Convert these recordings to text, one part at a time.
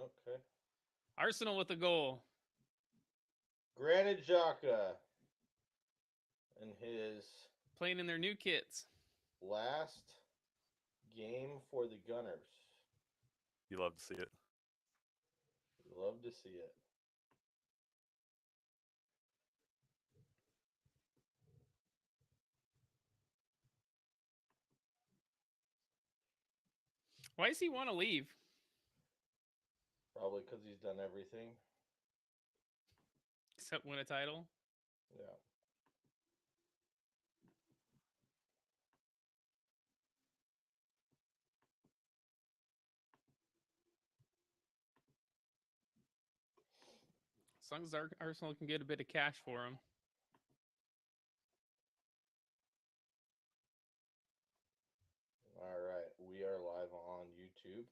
Okay. Arsenal with a goal. Granit Xhaka in his Playing in their new kits. last game for the Gunners. You love to see it. Love to see it. Why does he want to leave? Probably because he's done everything. Except win a title. Yeah. As long as Arsenal can get a bit of cash for him. All right. We are live on YouTube.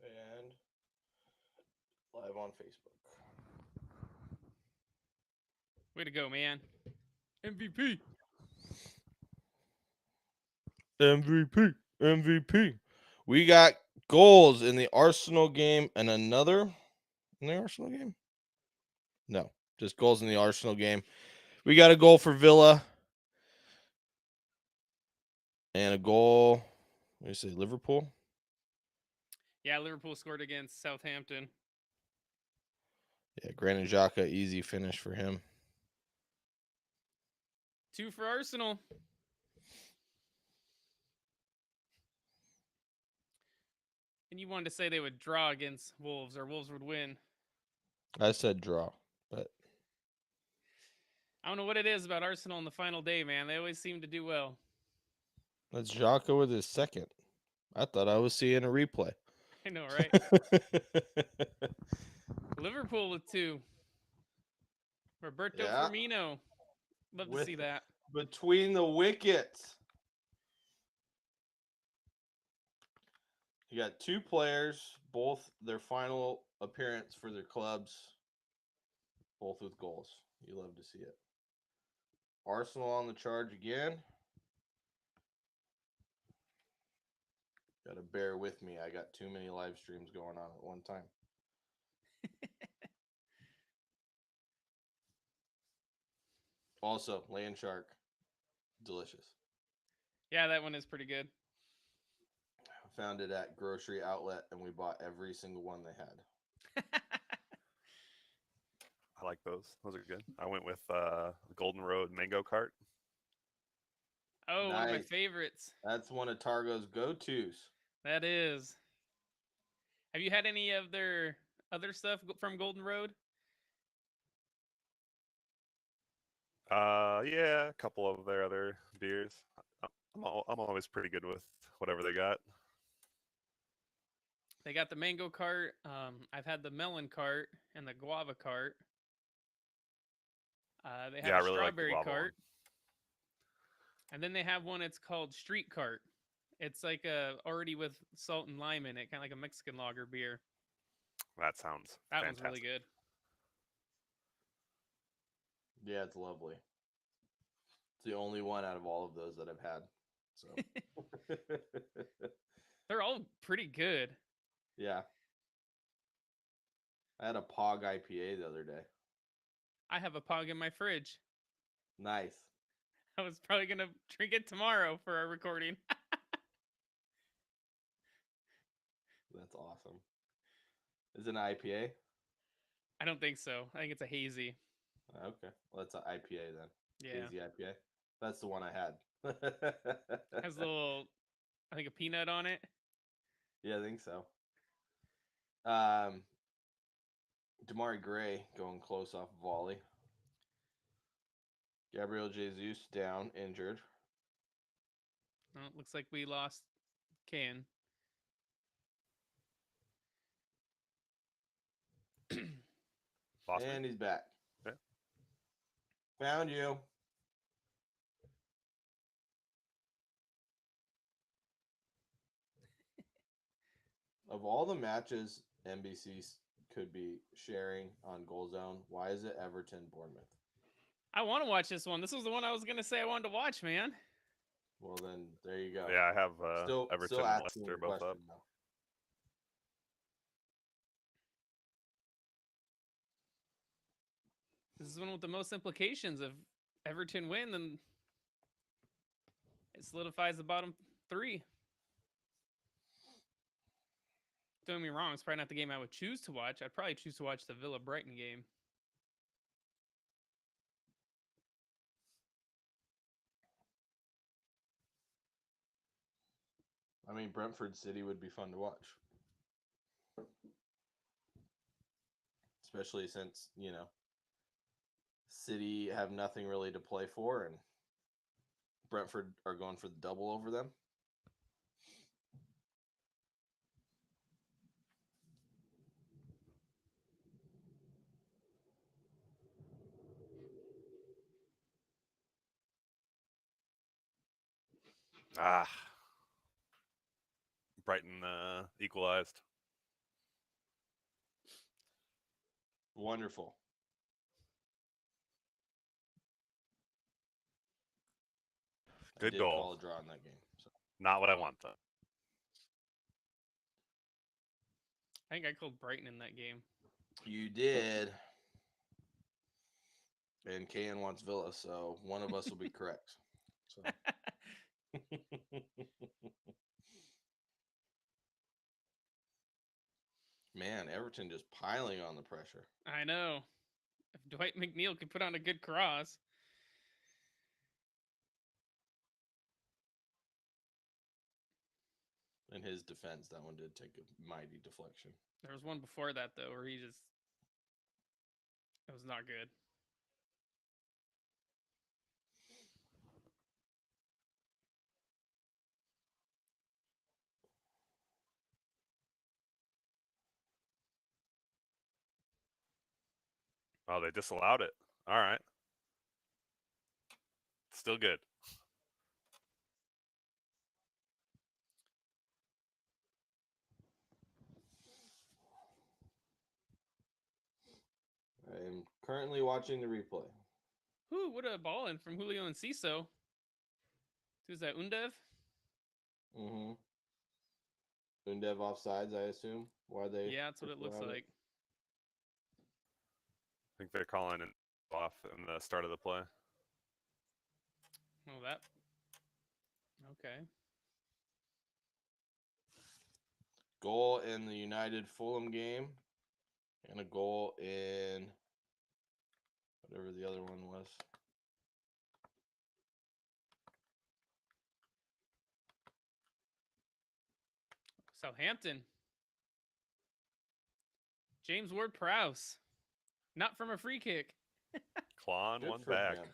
And live on Facebook. Way to go, man. MVP. MVP. MVP. We got goals in the Arsenal game and another in the Arsenal game? No, just goals in the Arsenal game. We got a goal for Villa and a goal. What do you say, Liverpool? Yeah, Liverpool scored against Southampton. Yeah, Granit Xhaka, easy finish for him. 2 for Arsenal. And you wanted to say they would draw against Wolves or Wolves would win. I said draw, but I don't know what it is about Arsenal on the final day, man. They always seem to do well. that's Xhaka with his second. I thought I was seeing a replay. I know, right? Liverpool with 2. Roberto Yeah, Firmino. Love to with see that. between the wickets. You got two players, both their final appearance for their clubs, both with goals. You love to see it. Arsenal on the charge again. Got to bear with me. I got too many live streams going on at one time. Also, land shark, delicious. Yeah, that one is pretty good. Found it at grocery outlet, and we bought every single one they had. I like those. Those are good. I went with Golden Road Mango Cart. Oh, one of my Nice. favorites. That's one of Targo's go-tos. That is. Have you had any of their other stuff from Golden Road? Yeah, a couple of their other beers. I'm always pretty good with whatever they got. They got the mango cart. I've had the melon cart and the guava cart. They have Yeah, I a really like the strawberry guava one. cart, and then they have one. It's called street cart. It's like already with salt and lime in it, kind of like a Mexican lager beer. That sounds That one's really fantastic. good. Yeah, it's lovely. It's the only one out of all of those that I've had. So, They're all pretty good. yeah. I had a Pog IPA the other day. I have a pog in my fridge. Nice. I was probably gonna drink it tomorrow for our recording. That's awesome. Is it an IPA? I don't think so. I think it's a hazy. Okay. Well, it's an IPA then. Yeah, Hazy IPA. That's the one I had. has a little, I think a peanut on it. Yeah, I think so. Damari Gray going close off volley. Gabriel Jesus down, injured. Well, it looks like we lost Can. Lost And me. he's back. Yeah. Found you. Of all the matches NBC could be sharing on Goal Zone, why is it Everton Bournemouth? I want to watch this one. This was the one I was gonna say I wanted to watch, man. Well, then there you go. Yeah, I have Everton still and asking Leicester the both question up. though. This is one with the most implications. If Everton win, then it solidifies the bottom three. Don't get me wrong, it's probably not the game I would choose to watch. I'd probably choose to watch the Villa Brighton game. I mean, Brentford City would be fun to watch. Especially since, City have nothing really to play for and Brentford are going for the double over them. Brighton equalized. Wonderful. Good I did goal. call a draw in that game. So. Not what I want, though. I think I called Brighton in that game. You did. And KN wants Villa, so one of us will be correct. So. Man, Everton just piling on the pressure. I know. If Dwight McNeil could put on a good cross. In his defense, that one did take a mighty deflection. There was one before that, though, where it was not good. Oh, they disallowed it. All right. Still good. I am currently watching the replay. Whew, what a ball in from Julio and Enciso. Who's that, Undev? Mm-hmm. Undev offsides, I assume. Why they? Yeah, that's what it looks like. I think they're calling it off in the start of the play. Oh, that. Okay. Goal in the United Fulham game, and a goal in whatever the other one was. Southampton. James Ward-Prowse. Not from a free kick. Clawing Good one for back. him.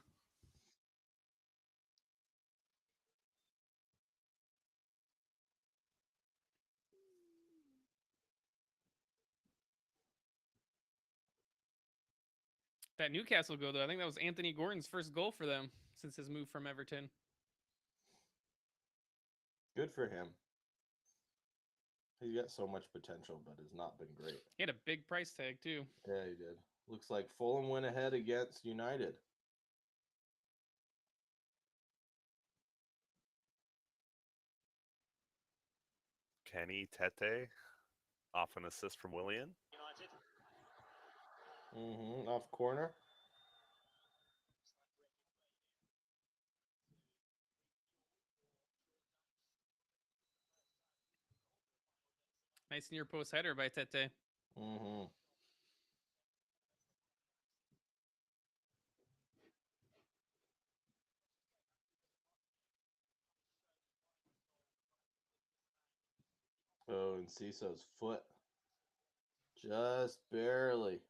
That Newcastle goal, though, I think that was Anthony Gordon's first goal for them since his move from Everton. Good for him. He's got so much potential, but has not been great. He had a big price tag, too. Yeah, he did. Looks like Fulham went ahead against United. Kenny Tete off an assist from Willian. Mm-hmm. Off corner. Nice near post header by Tete. Mm-hmm. Oh, and Ciso's foot. Just barely.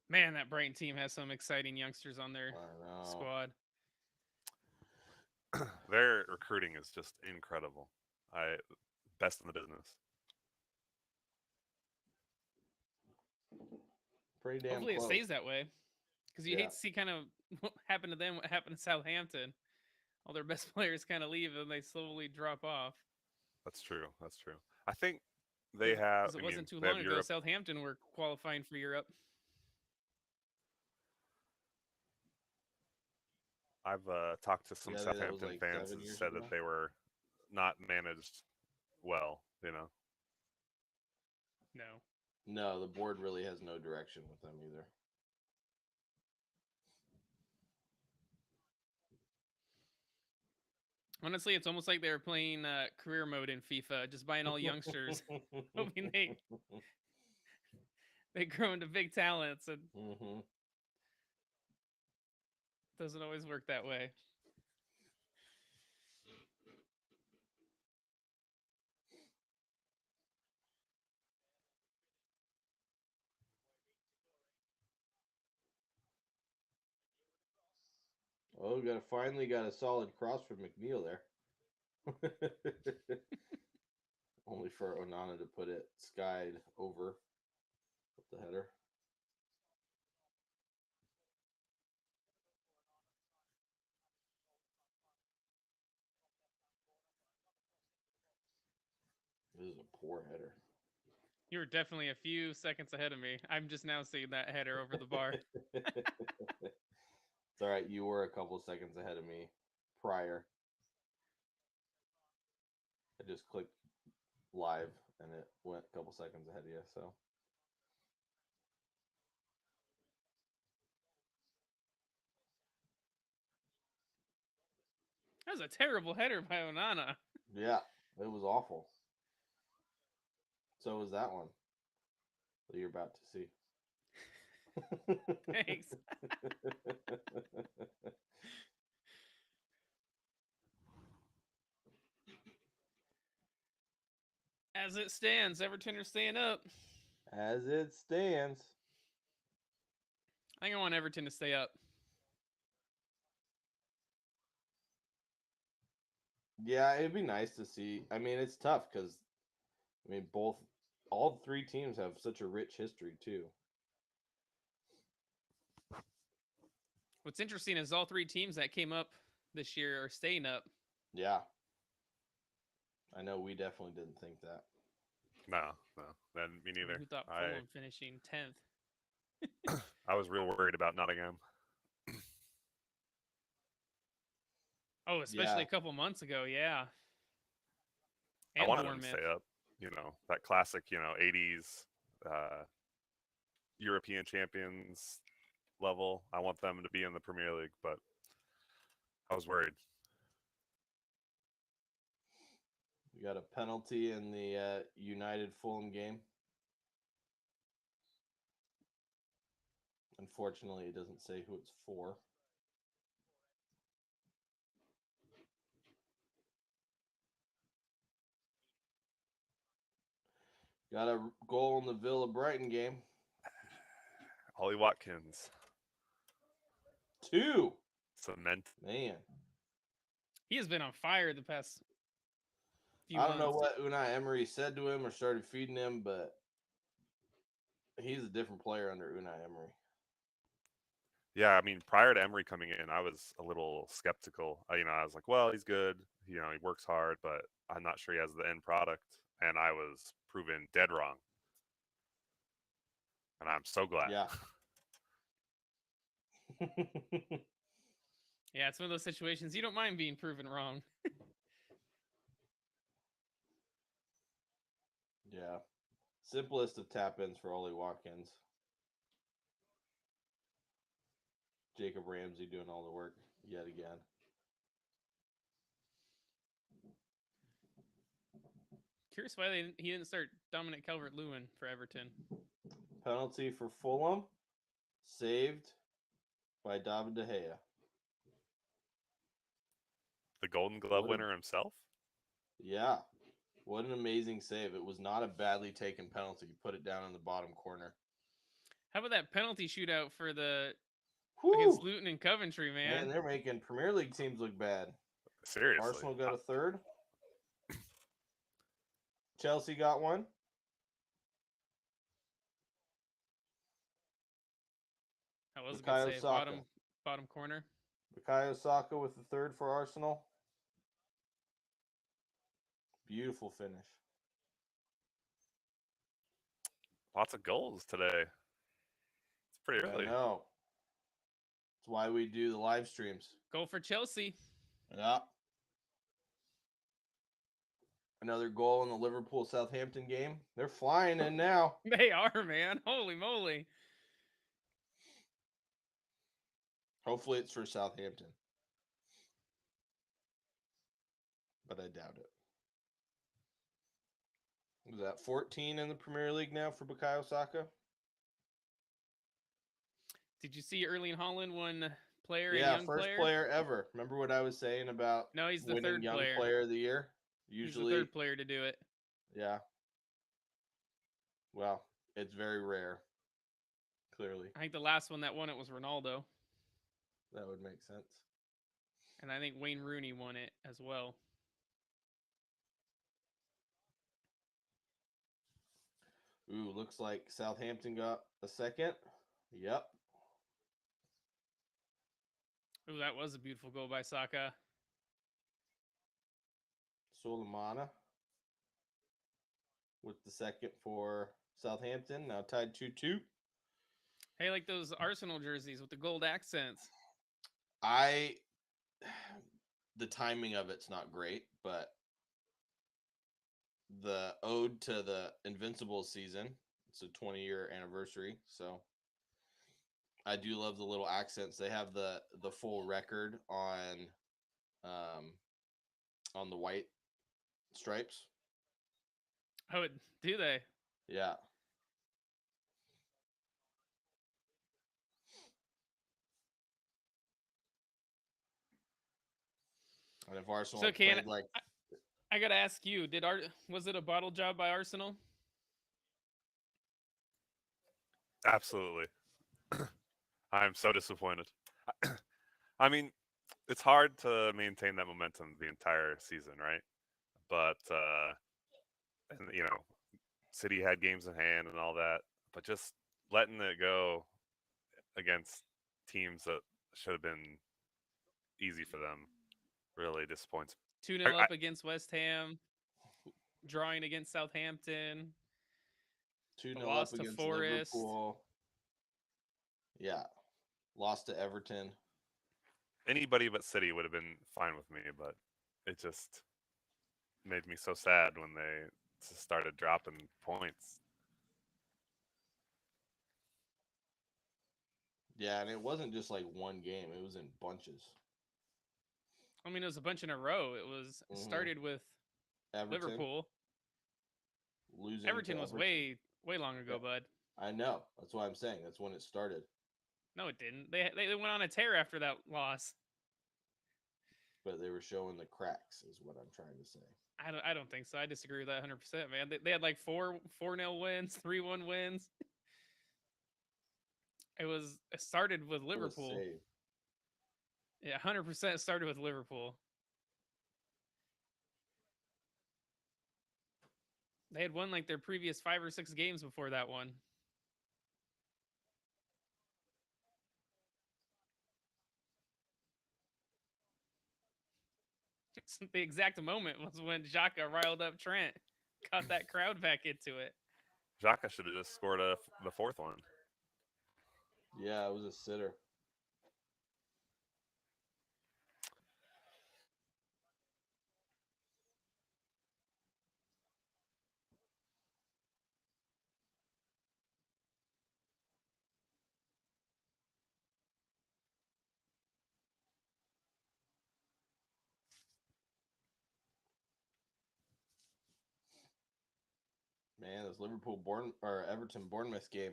Man, that Brighton team has some exciting youngsters on their I know. squad. Their recruiting is just incredible. Best in the business. Pretty damn Hopefully, close. it stays that way. Because you Yeah. hate to see kind of what happened to them, what happened to Southampton. All their best players kind of leave and they slowly drop off. That's true. That's true. I think they have. Because it I mean, wasn't too they have long ago, Europe. Southampton were qualifying for Europe. I've talked to some Yeah, I think that was Southampton like fans 7 who years said ago. that they were not managed well. No. No, the board really has no direction with them either. Honestly, it's almost like they were playing career mode in FIFA, just buying all youngsters, hoping they grow into big talents. And Mm-hmm. doesn't always work that way. Oh, finally got a solid cross from McNeil there. Only for Onana to put it skied over with the header. This is a poor header. You were definitely a few seconds ahead of me. I'm just now seeing that header over the bar. It's all right. You were a couple seconds ahead of me prior. I just clicked live and it went a couple seconds ahead of you. So That was a terrible header by Onana. yeah, it was awful. So was that one that you're about to see. Thanks. As it stands, Everton are staying up. As it stands. I think I want Everton to stay up. Yeah, it'd be nice to see. I mean, it's tough because all three teams have such a rich history too. What's interesting is all three teams that came up this year are staying up. Yeah, I know we definitely didn't think that. No. Then me neither. Who thought Fulham finishing 10th? I was real worried about Nottingham. Oh, especially Yeah. a couple months ago, yeah. I And wanted them to Bournemouth. stay up. That classic, 80s European champions level. I want them to be in the Premier League, but I was worried. We got a penalty in the United Fulham game. Unfortunately, it doesn't say who it's for. Got a goal in the Villa Brighton game. Ollie Watkins. 2. Cement. Man. He has been on fire the past few I don't know months. what Unai Emery said to him or started feeding him, but he's a different player under Unai Emery. Yeah, I mean, prior to Emery coming in, I was a little skeptical. I was like, well, he's good. He works hard, but I'm not sure he has the end product. And I was proven dead wrong. And I'm so glad. Yeah. Yeah, it's one of those situations you don't mind being proven wrong. Yeah. Simplest of tap-ins for Ollie Watkins. Jacob Ramsey doing all the work yet again. Curious why he didn't start Dominic Calvert-Lewin for Everton. Penalty for Fulham. Saved by David De Gea. The Golden Glove What a- winner himself. Yeah. What an amazing save. It was not a badly taken penalty. Put it down in the bottom corner. How about that penalty shootout for the against Whew. Luton and Coventry, Man, man? they're making Premier League teams look bad. Seriously. Arsenal got a third. Chelsea got one. That was a good Bukayo save. Saka. Bottom corner. Bukayo Saka with the third for Arsenal. Beautiful finish. Lots of goals today. It's pretty I early. know. That's why we do the live streams. Goal for Chelsea. Yeah. Another goal in the Liverpool Southampton game. They're flying in now. They are, man. Holy moly. Hopefully it's for Southampton. But I doubt it. Was that 14 in the Premier League now for Bukayo Saka? Did you see Erling Haaland won player and Yeah, young first player ever. Remember what I was saying about No, he's the winning third young player. of the year? He's the Usually, third player to do it. yeah. Well, it's very rare. Clearly, I think the last one that won it was Ronaldo. that would make sense. And I think Wayne Rooney won it as well. Ooh, looks like Southampton got a second. Yep. Ooh, that was a beautiful goal by Saka. Sulemana with the second for Southampton. Now tied 2-2. Hey, like those Arsenal jerseys with the gold accents. The timing of it's not great, but the ode to the Invincibles season, it's a 20-year anniversary, so I do love the little accents. They have the full record on the white stripes. Oh, do they? Yeah. And if Arsenal So, had played like I gotta ask you, was it a bottle job by Arsenal? Absolutely. I'm so disappointed. I mean, it's hard to maintain that momentum the entire season, right? But and City had games in hand and all that, but just letting it go against teams that should have been easy for them really disappoints. 2-0 up against West Ham, drawing against Southampton, 2-0 loss up to against Forest. Liverpool. Yeah. Lost to Everton. Anybody but City would have been fine with me, but it just made me so sad when they started dropping points. Yeah, and it wasn't just like one game, it was in bunches. I mean, it was a bunch in a row. It started with Everton Liverpool. losing. Everton was way long ago, bud. I know. That's why I'm saying that's when it started. No, it didn't. They went on a tear after that loss. But they were showing the cracks, is what I'm trying to say. I don't think so. I disagree with that 100%, man. They had like 4-0 wins, 3-1 wins. It started with Liverpool. Yeah, 100% started with Liverpool. They had won like their previous 5 or 6 games before that one. The exact moment was when Xhaka riled up Trent, got that crowd back into it. Xhaka should have just scored the fourth one. Yeah, it was a sitter. Man, this Everton Bournemouth game,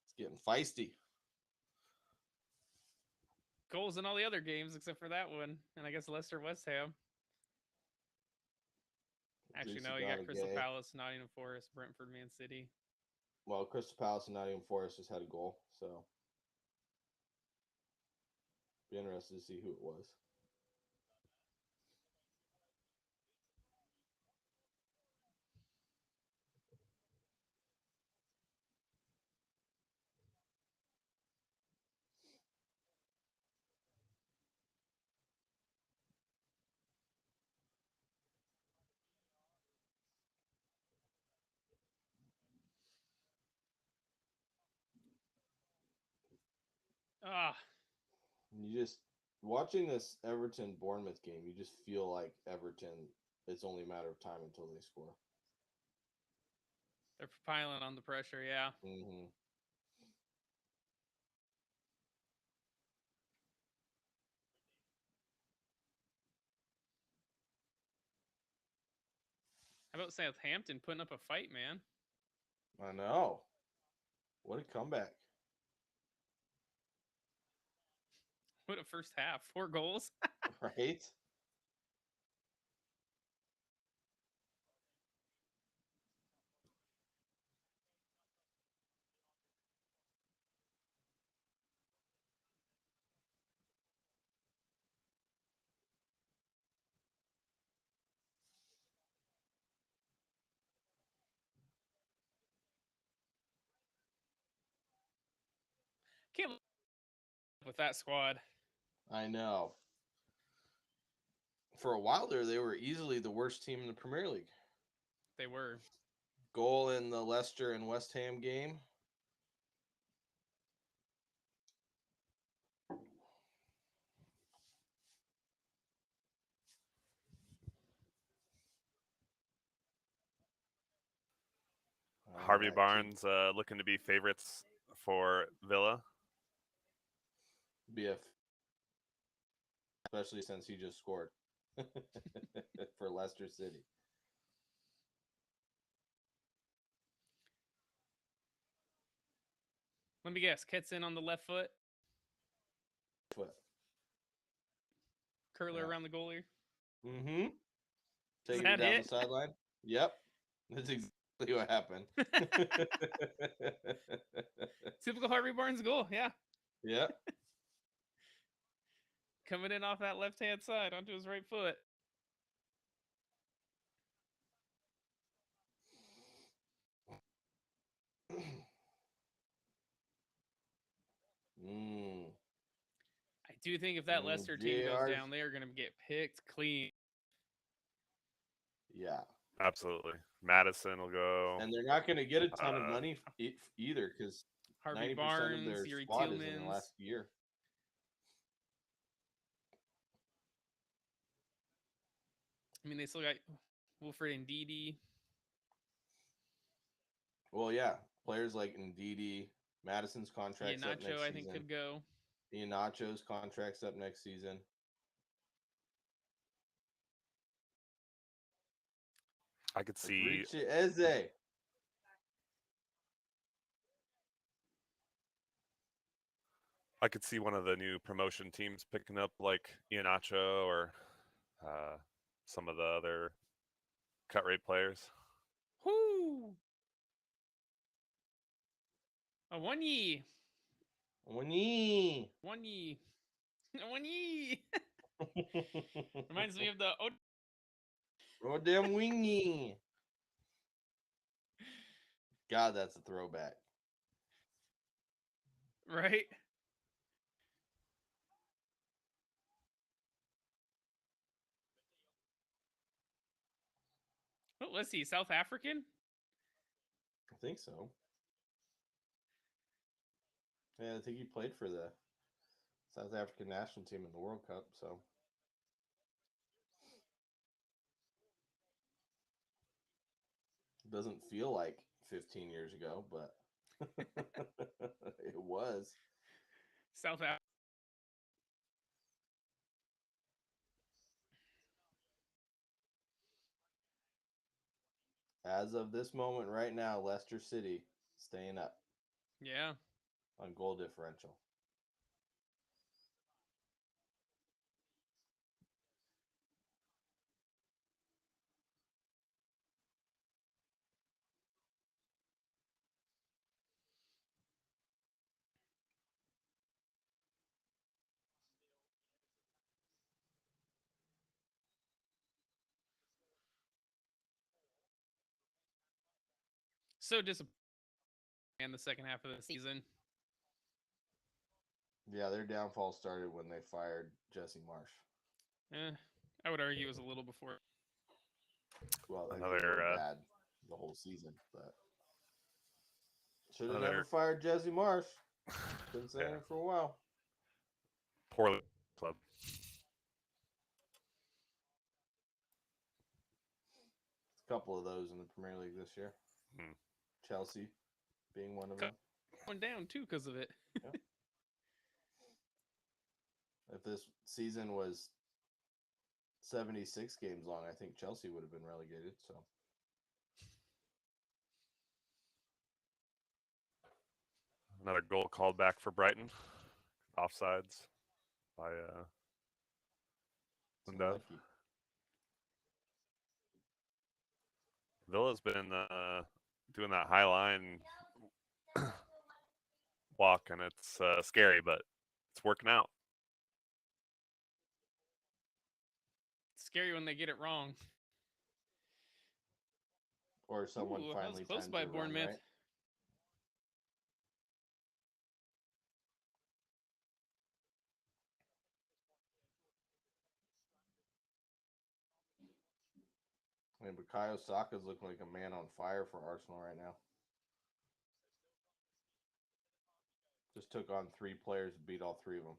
it's getting feisty. goals in all the other games except for that one, and I guess Leicester West Ham. Actually, no, you got Crystal Gay. Palace, Nottingham Forest, Brentford, Man City. Well, Crystal Palace and Nottingham Forest just had a goal, so be interested to see who it was. Ah, You just watching this Everton Bournemouth game, you just feel like Everton. It's only a matter of time until they score. they're piling on the pressure. Yeah. Mm-hmm. How about Southampton putting up a fight, man? I know. What a comeback! What a first half. 4 goals. Right? Can't with that squad. I know. For a while there, they were easily the worst team in the Premier League. They were. Goal in the Leicester and West Ham game. Harvey Barnes looking to be favorites for Villa. BF, especially since he just scored for Leicester City. Let me guess. Kets in on the left foot. Foot. Curler Yeah. around the goalie. Mm-hmm. Is Taking that it down it? the sideline. Yep. That's exactly what happened. Typical Harvey Barnes goal. Yeah. Yep. Coming in off that left hand side onto his right foot. Mm. I do think if that Leicester team goes down, they are going to get picked clean. Yeah. Absolutely. Madison will go. And they're not going to get a ton of money either because Harvey 90% Barnes, of their Yuri squad is in the Tielemans. last year. I mean, they still got Wilfred and Ndidi. Well, yeah. Players like Ndidi, Madison's contract's up next Nacho, I season. think, could go. Iheanacho's contract's up next season. I could see. Richie Eze. I could see one of the new promotion teams picking up like Iheanacho or some of the other cut rate players. Whoo! A one ye. Winnie. One ye. One ye. Reminds me of the Oh, damn Winnie. God, that's a throwback. right. What was he? South African? I think so. Yeah, I think he played for the South African national team in the World Cup, so. Doesn't feel like 15 years ago, but it was. South Africa. As of this moment right now, Leicester City staying up Yeah. on goal differential. So disappointing in the second half of the season. Yeah, their downfall started when they fired Jesse Marsh. I would argue it was a little before. Well, they Another, were bad the whole season, but should have Another- never fired Jesse Marsh. Been saying Yeah. it for a while. Poorly club. A couple of those in the Premier League this year. Hmm. Chelsea being one of them. Going down too because of it. Yeah. If this season was 76 games long, I think Chelsea would have been relegated. So Another goal called back for Brighton. Offsides by Lindev. lucky. Villa's been doing that high line walk, and it's scary, but it's working out. It's scary when they get it wrong. Or someone Ooh, finally that was close times by a run, Bournemouth. right? I mean, Bukayo Saka's looking like a man on fire for Arsenal right now. Just took on 3 players and beat all 3 of them.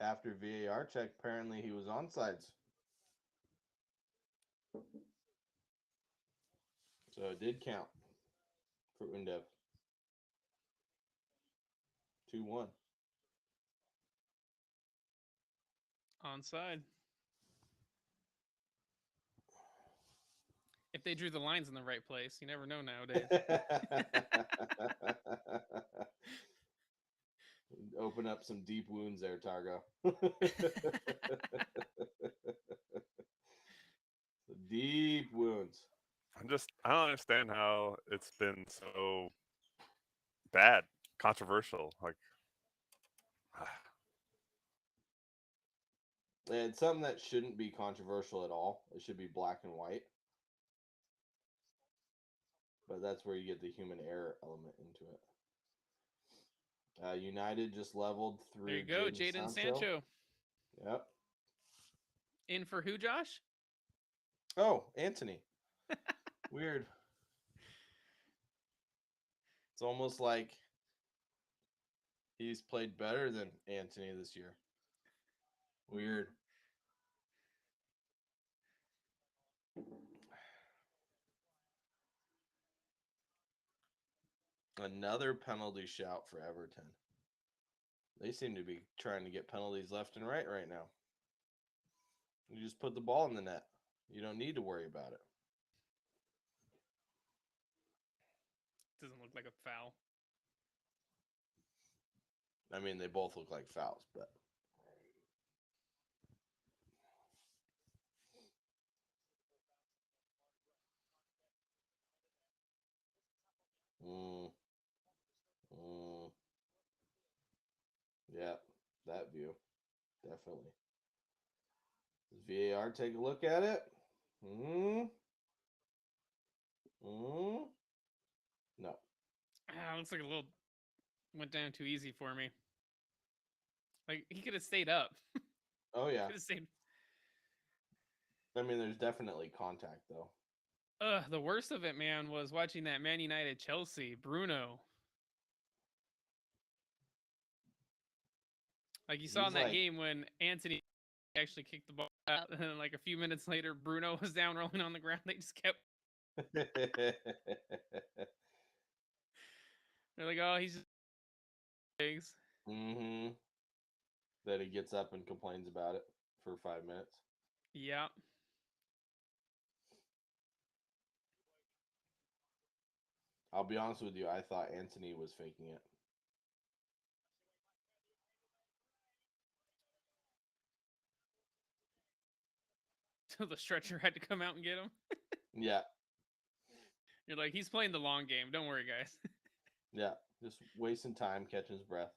After VAR check, apparently he was onside. So it did count for Undev. 2-1. Onside. If they drew the lines in the right place, you never know nowadays. Open up some deep wounds there, Targo. Deep wounds. I don't understand how it's been so bad, controversial. Like, It's something that shouldn't be controversial at all. It should be black and white. But that's where you get the human error element into it. United just leveled through. There you go, Jadon Sancho. Yep. In for who, Josh? Oh, Anthony. Weird. It's almost like he's played better than Anthony this year. Weird. Another penalty shout for Everton. They seem to be trying to get penalties left and right now. You just put the ball in the net. You don't need to worry about it. Doesn't look like a foul. I mean, they both look like fouls, but yeah, that view, definitely. Does VAR take a look at it? No. Looks like a little went down too easy for me. Like he could have stayed up. Oh yeah. Could have stayed. I mean, there's definitely contact though. The worst of it, man, was watching that Man United Chelsea. Bruno. Like you saw He's in that like- game when Anthony actually kicked the ball out, and then like a few minutes later, Bruno was down rolling on the ground. They just kept. They're like, oh, he's just. That he gets up and complains about it for 5 minutes. Yeah. I'll be honest with you, I thought Anthony was faking it. So the stretcher had to come out and get him. Yeah. You're like, he's playing the long game. Don't worry, guys. Yeah. Just wasting time catching his breath.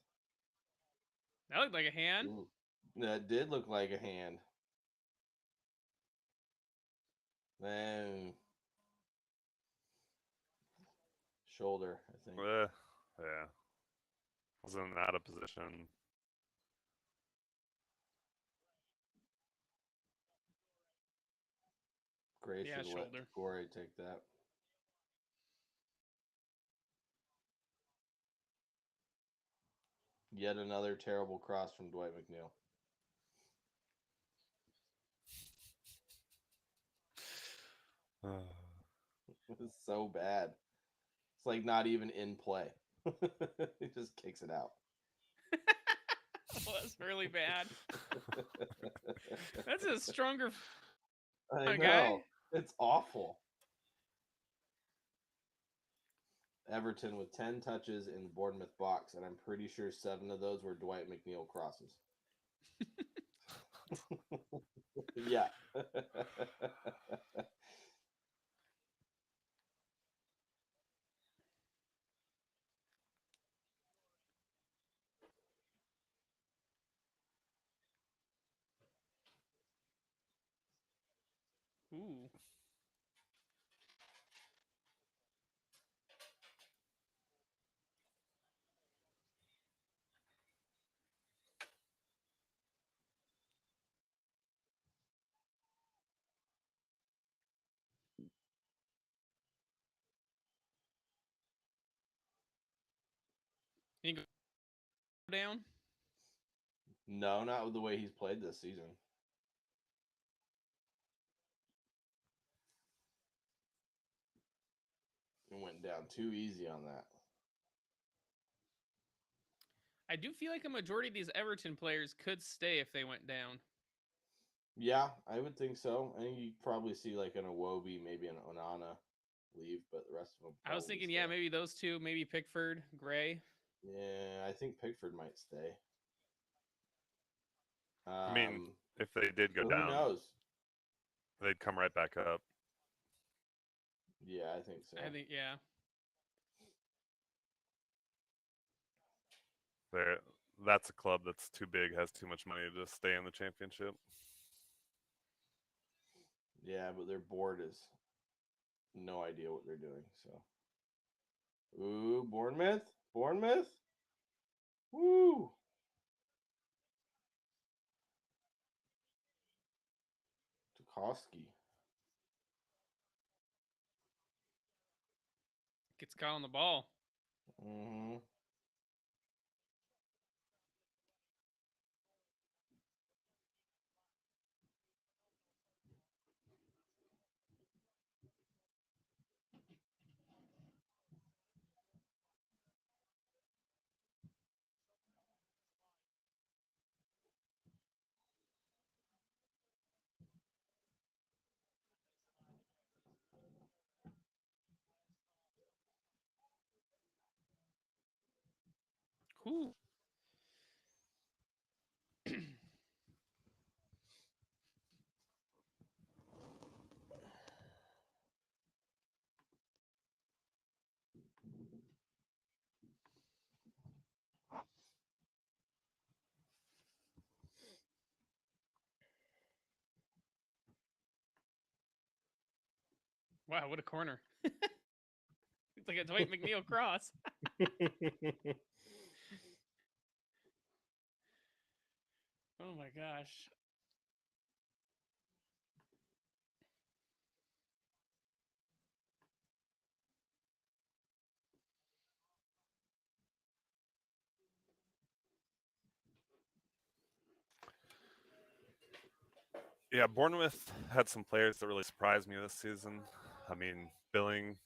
That looked like a hand. Ooh, that did look like a hand. Then shoulder, I think. Yeah. Wasn't out of position. Gray Yeah, should let shoulder. Corey take that. Yet another terrible cross from Dwight McNeil. It was so bad. It's like not even in play. He just kicks it out. Was really bad. That's a stronger I guy. know. It's awful. Everton with 10 touches in the Bournemouth box, and I'm pretty sure 7 of those were Dwight McNeil crosses. Yeah. Ooh. He go down. No, not with the way he's played this season. It went down too easy on that. I do feel like a majority of these Everton players could stay if they went down. Yeah, I would think so. I think you probably see like an Iwobi, maybe an Onana leave, but the rest of them. I was thinking, yeah, maybe those two, maybe Pickford, Gray. Yeah, I think Pickford might stay. I mean, if they did go who down, knows? they'd come right back up. Yeah, I think so. I think, yeah. That's a club that's too big, has too much money to stay in the championship. Yeah, but their board is no idea what they're doing. So, ooh, Bournemouth. Woo! Tukowski. Gets caught on the ball. Mm-hmm. Cool. Wow, what a corner. It's like a Dwight McNeil cross. Oh my gosh. Yeah, Bournemouth had some players that really surprised me this season. I mean, Billing,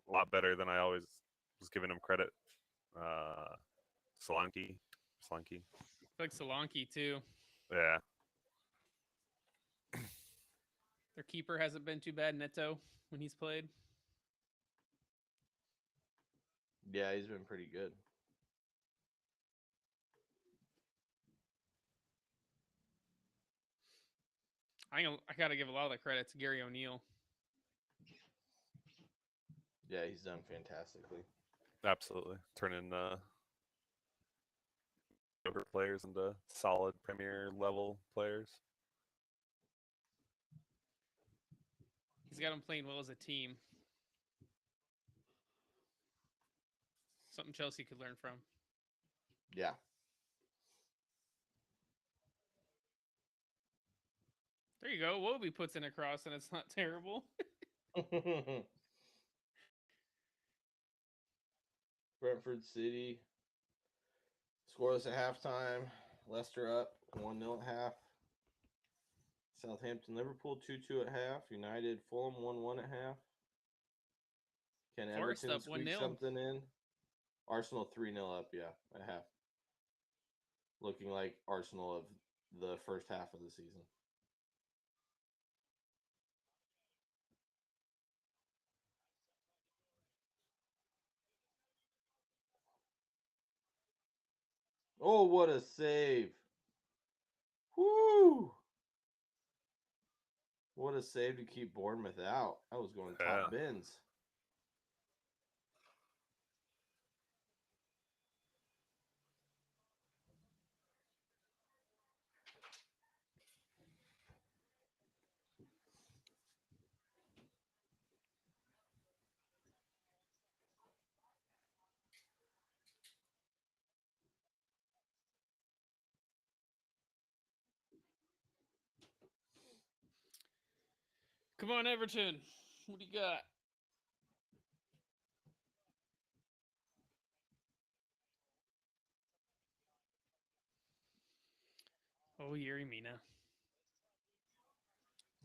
a lot better than I always was giving him credit. Uh, Solanke. I feel like Solanke too. Yeah. Their keeper hasn't been too bad, Neto, when he's played. Yeah, he's been pretty good. I gotta give a lot of the credit to Gary O'Neill. Yeah, he's done fantastically. Absolutely. Turning mediocre players into solid premier level players. He's got them playing well as a team. Something Chelsea could learn from. Yeah. There you go. Wobie puts in a cross, and it's not terrible. Brentford City scoreless at halftime. Leicester up 1-0 at half. Southampton Liverpool 2-2 at half. United Fulham 1-1 at half. Can Forest Everton up squeak 1-0. something in? Arsenal 3-0 up, yeah, at half. Looking like Arsenal of the first half of the season. Oh, what a save. Woo! What a save to keep Bournemouth out. I was going top bins. Come on, Everton. What do you got? Oh, Yuri Mina.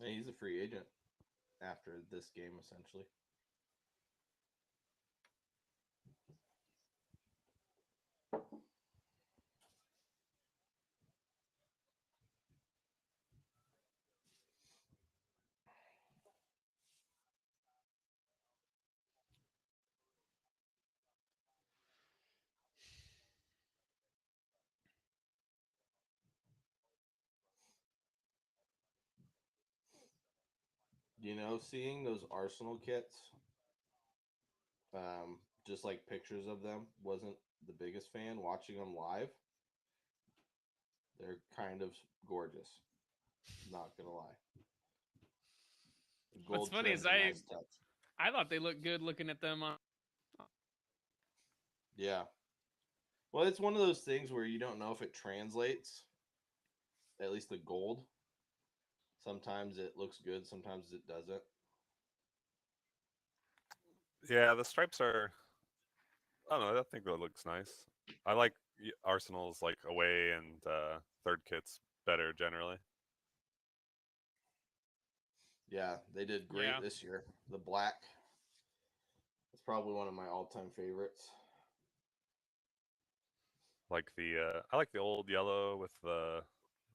Yeah, he's a free agent after this game, essentially. You know, seeing those Arsenal kits, just like pictures of them, wasn't the biggest fan. Watching them live, they're kind of gorgeous. Not gonna lie. The What's gold funny is trim's a nice touch. I thought they looked good looking at them on. Yeah. Well, it's one of those things where you don't know if it translates. At least the gold. Sometimes it looks good, sometimes it doesn't. Yeah, the stripes are. I don't know. I think that looks nice. I like Arsenal's like away and third kits better generally. Yeah, they did great Yeah. this year. The black. It's probably one of my all-time favorites. Like I like the old yellow with the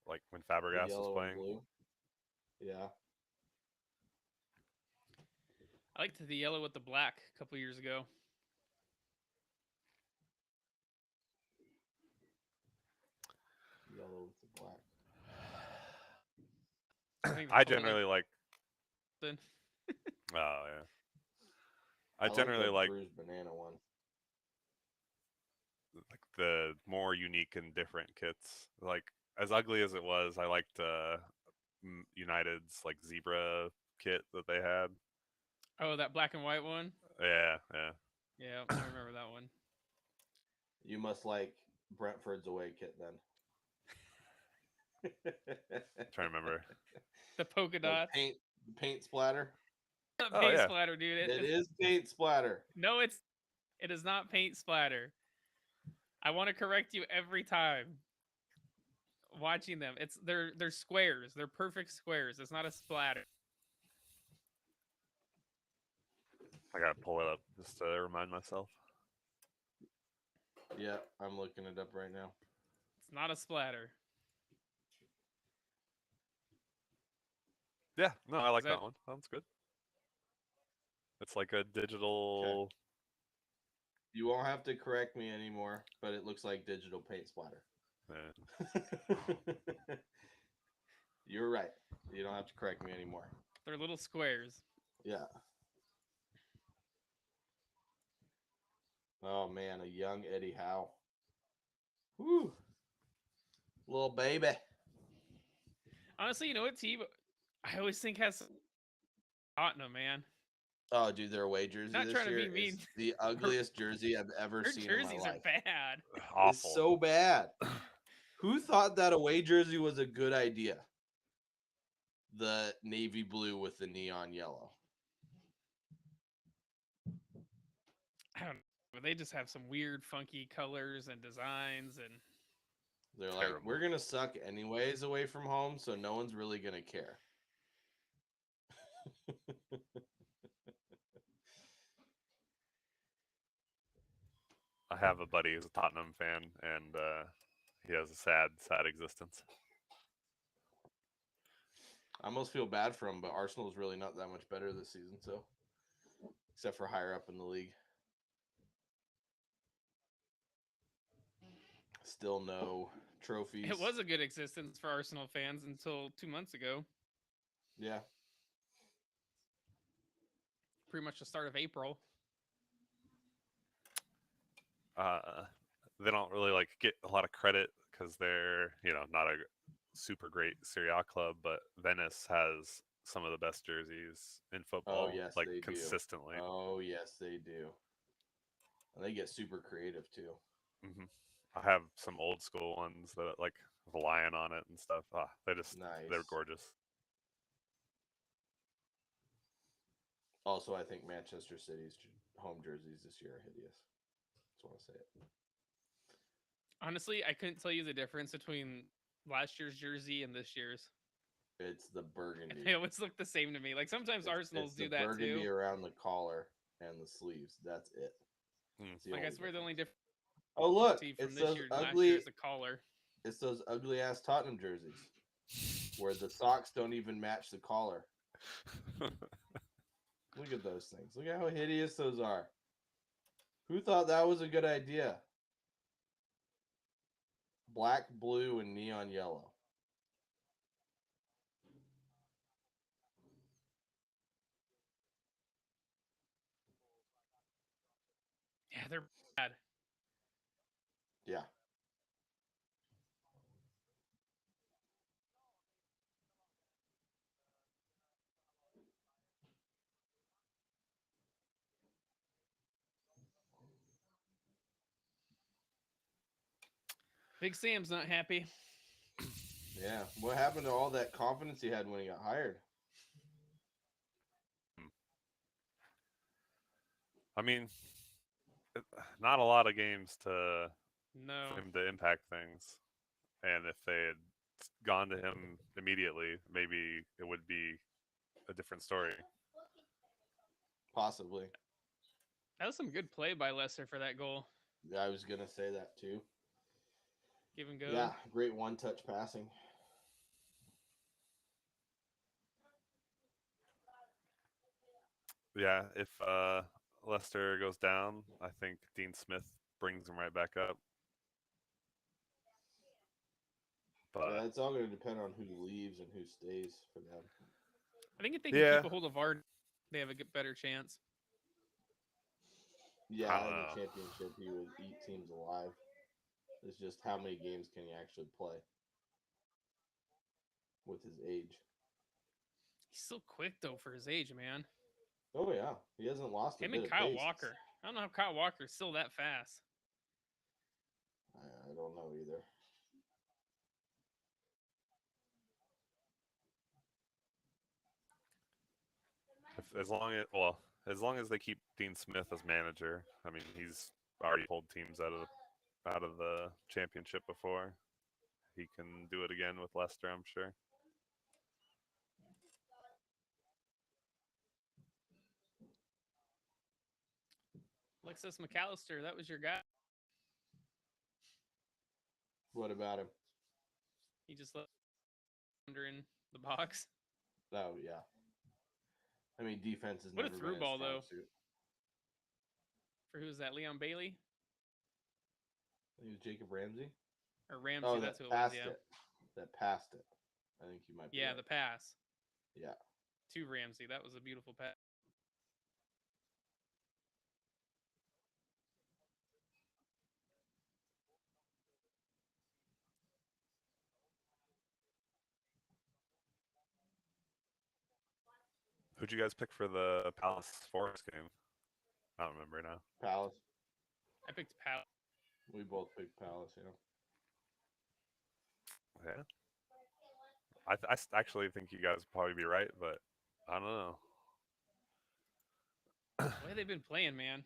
like when The Fabregas was yellow and playing. blue. Yeah. I liked the yellow with the black a couple years ago. Yellow with the black. I think I generally like. then. Oh yeah. I I generally the like bruised banana one. the more unique and different kits. Like as ugly as it was, I liked United's like zebra kit that they had. Oh, that black and white one? Yeah, yeah. Yeah, I remember that one. You must like Brentford's away kit then. Trying to remember. The polka dots. Paint splatter. Not Oh paint yeah. splatter, dude. It is paint splatter. No, it is not paint splatter. I want to correct you every time. Watching them, they're squares. They're perfect squares. It's not a splatter. I gotta pull it up just to remind myself. Yeah, I'm looking it up right now. It's not a splatter. Yeah, no, I like that one. Sounds good. It's like a digital. Okay. You won't have to correct me anymore, but it looks like digital paint splatter. Yeah. You're right. You don't have to correct me anymore. They're little squares. Yeah. Oh man, a young Eddie Howe. Woo. Little baby. Honestly, you know what team I always think has Tottenham, man. Oh, dude, their away jersey Not this trying to year be mean. is the ugliest jersey I've ever Their seen in my jerseys are life. bad. It's Awful. so bad. Who thought that away jersey was a good idea? The navy blue with the neon yellow. I don't know, but they just have some weird, funky colors and designs, and They're like, Terrible. we're gonna suck anyways away from home, so no one's really gonna care. I have a buddy who's a Tottenham fan, and he has a sad existence. I almost feel bad for him, but Arsenal's really not that much better this season, so except for higher up in the league. Still no trophies. it was a good existence for Arsenal fans until 2 months ago. Yeah. Pretty much the start of April. They don't really like get a lot of credit because they're not a super great Serie A club, but Venice has some of the best jerseys in football. Oh yes, like they consistently. do. Oh yes, they do. And they get super creative too. Hmm I have some old school ones that like with a lion on it and stuff. They're Nice. gorgeous. Also, I think Manchester City's home jerseys this year are hideous. Just want to say it. Honestly, I couldn't tell you the difference between last year's jersey and this year's. It's the burgundy. They always look the same to me. Like sometimes Arsenal's do that burgundy too. around the collar and the sleeves. That's it. It's the Like I only swear the only difference. difference Oh look, from it's this those year and last ugly. year is the collar. It's those ugly ass Tottenham jerseys where the socks don't even match the collar. Look at those things. Look at how hideous those are. Who thought that was a good idea? Black, blue, and neon yellow. Yeah, they're bad. Yeah. Big Sam's not happy. Yeah. What happened to all that confidence he had when he got hired? I mean, not a lot of games for No. him to impact things. And if they had gone to him immediately, maybe it would be a different story. Possibly. That was some good play by Lester for that goal. I was gonna say that too. Give and go. Yeah, great one-touch passing. Yeah, if Lester goes down, I think Dean Smith brings him right back up. But Yeah, it's all going to depend on who leaves and who stays for them. I think if they can keep a hold of Vard, they have a better chance. Yeah, in the championship, he would eat teams alive. It's just how many games can he actually play with his age. He's so quick though for his age, man. Oh yeah, he hasn't lost him a bit and Kyle of pace. Walker. I don't know how Kyle Walker's still that fast. I don't know either. As long as they keep Dean Smith as manager, I mean, he's already pulled teams out of the championship before. He can do it again with Leicester, I'm sure. Alexis McAllister, that was your guy. What about him? He just left under in the box. Oh yeah. I mean, defense is what never a through been ball his strong though. suit. For who's that? Leon Bailey I think it was Jacob Ramsey. or Ramsey? Oh, that's that who it was. passed Yeah. it. That passed it. I think you might be. Yeah, right. the pass Yeah. to Ramsey. That was a beautiful pass. Who'd you guys pick for the Palace Forest game? I don't remember now. Palace. I picked Pal. We both picked Palace. Yeah. Yeah. Actually think you guys would probably be right, but I don't know. The way they've been playing, man.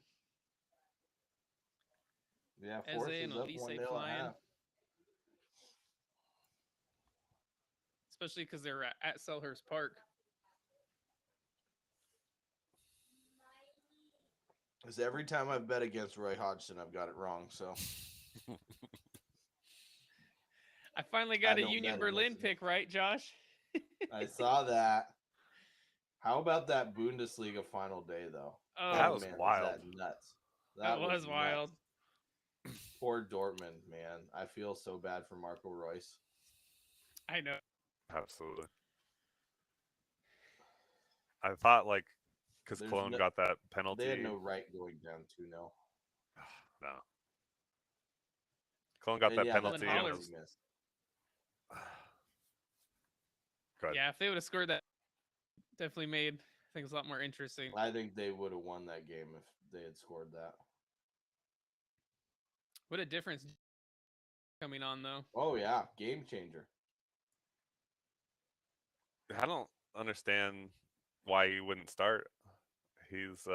Yeah. Eze Forest and is up Elise 1-0 at flying. half. Especially because they're at Selhurst Park. Because every time I've bet against Roy Hodgson, I've got it wrong. So I finally I got a don't Union bet Berlin against him. pick right, Josh. I saw that. How about that Bundesliga final day, though? Oh, That was man, wild. Was that nuts? that was nuts. wild. Poor Dortmund, man. I feel so bad for Marco Reus. I know. Absolutely. I thought like because There's Cologne no- got that penalty. They had no right going down 2-0. No. Cologne got And that yeah, penalty. that's And Haller it was... missed. Go ahead. Yeah, if they would have scored that, definitely made things a lot more interesting. I think they would have won that game if they had scored that. What a difference coming on, though. Oh, yeah. Game changer. I don't understand why he wouldn't start. He's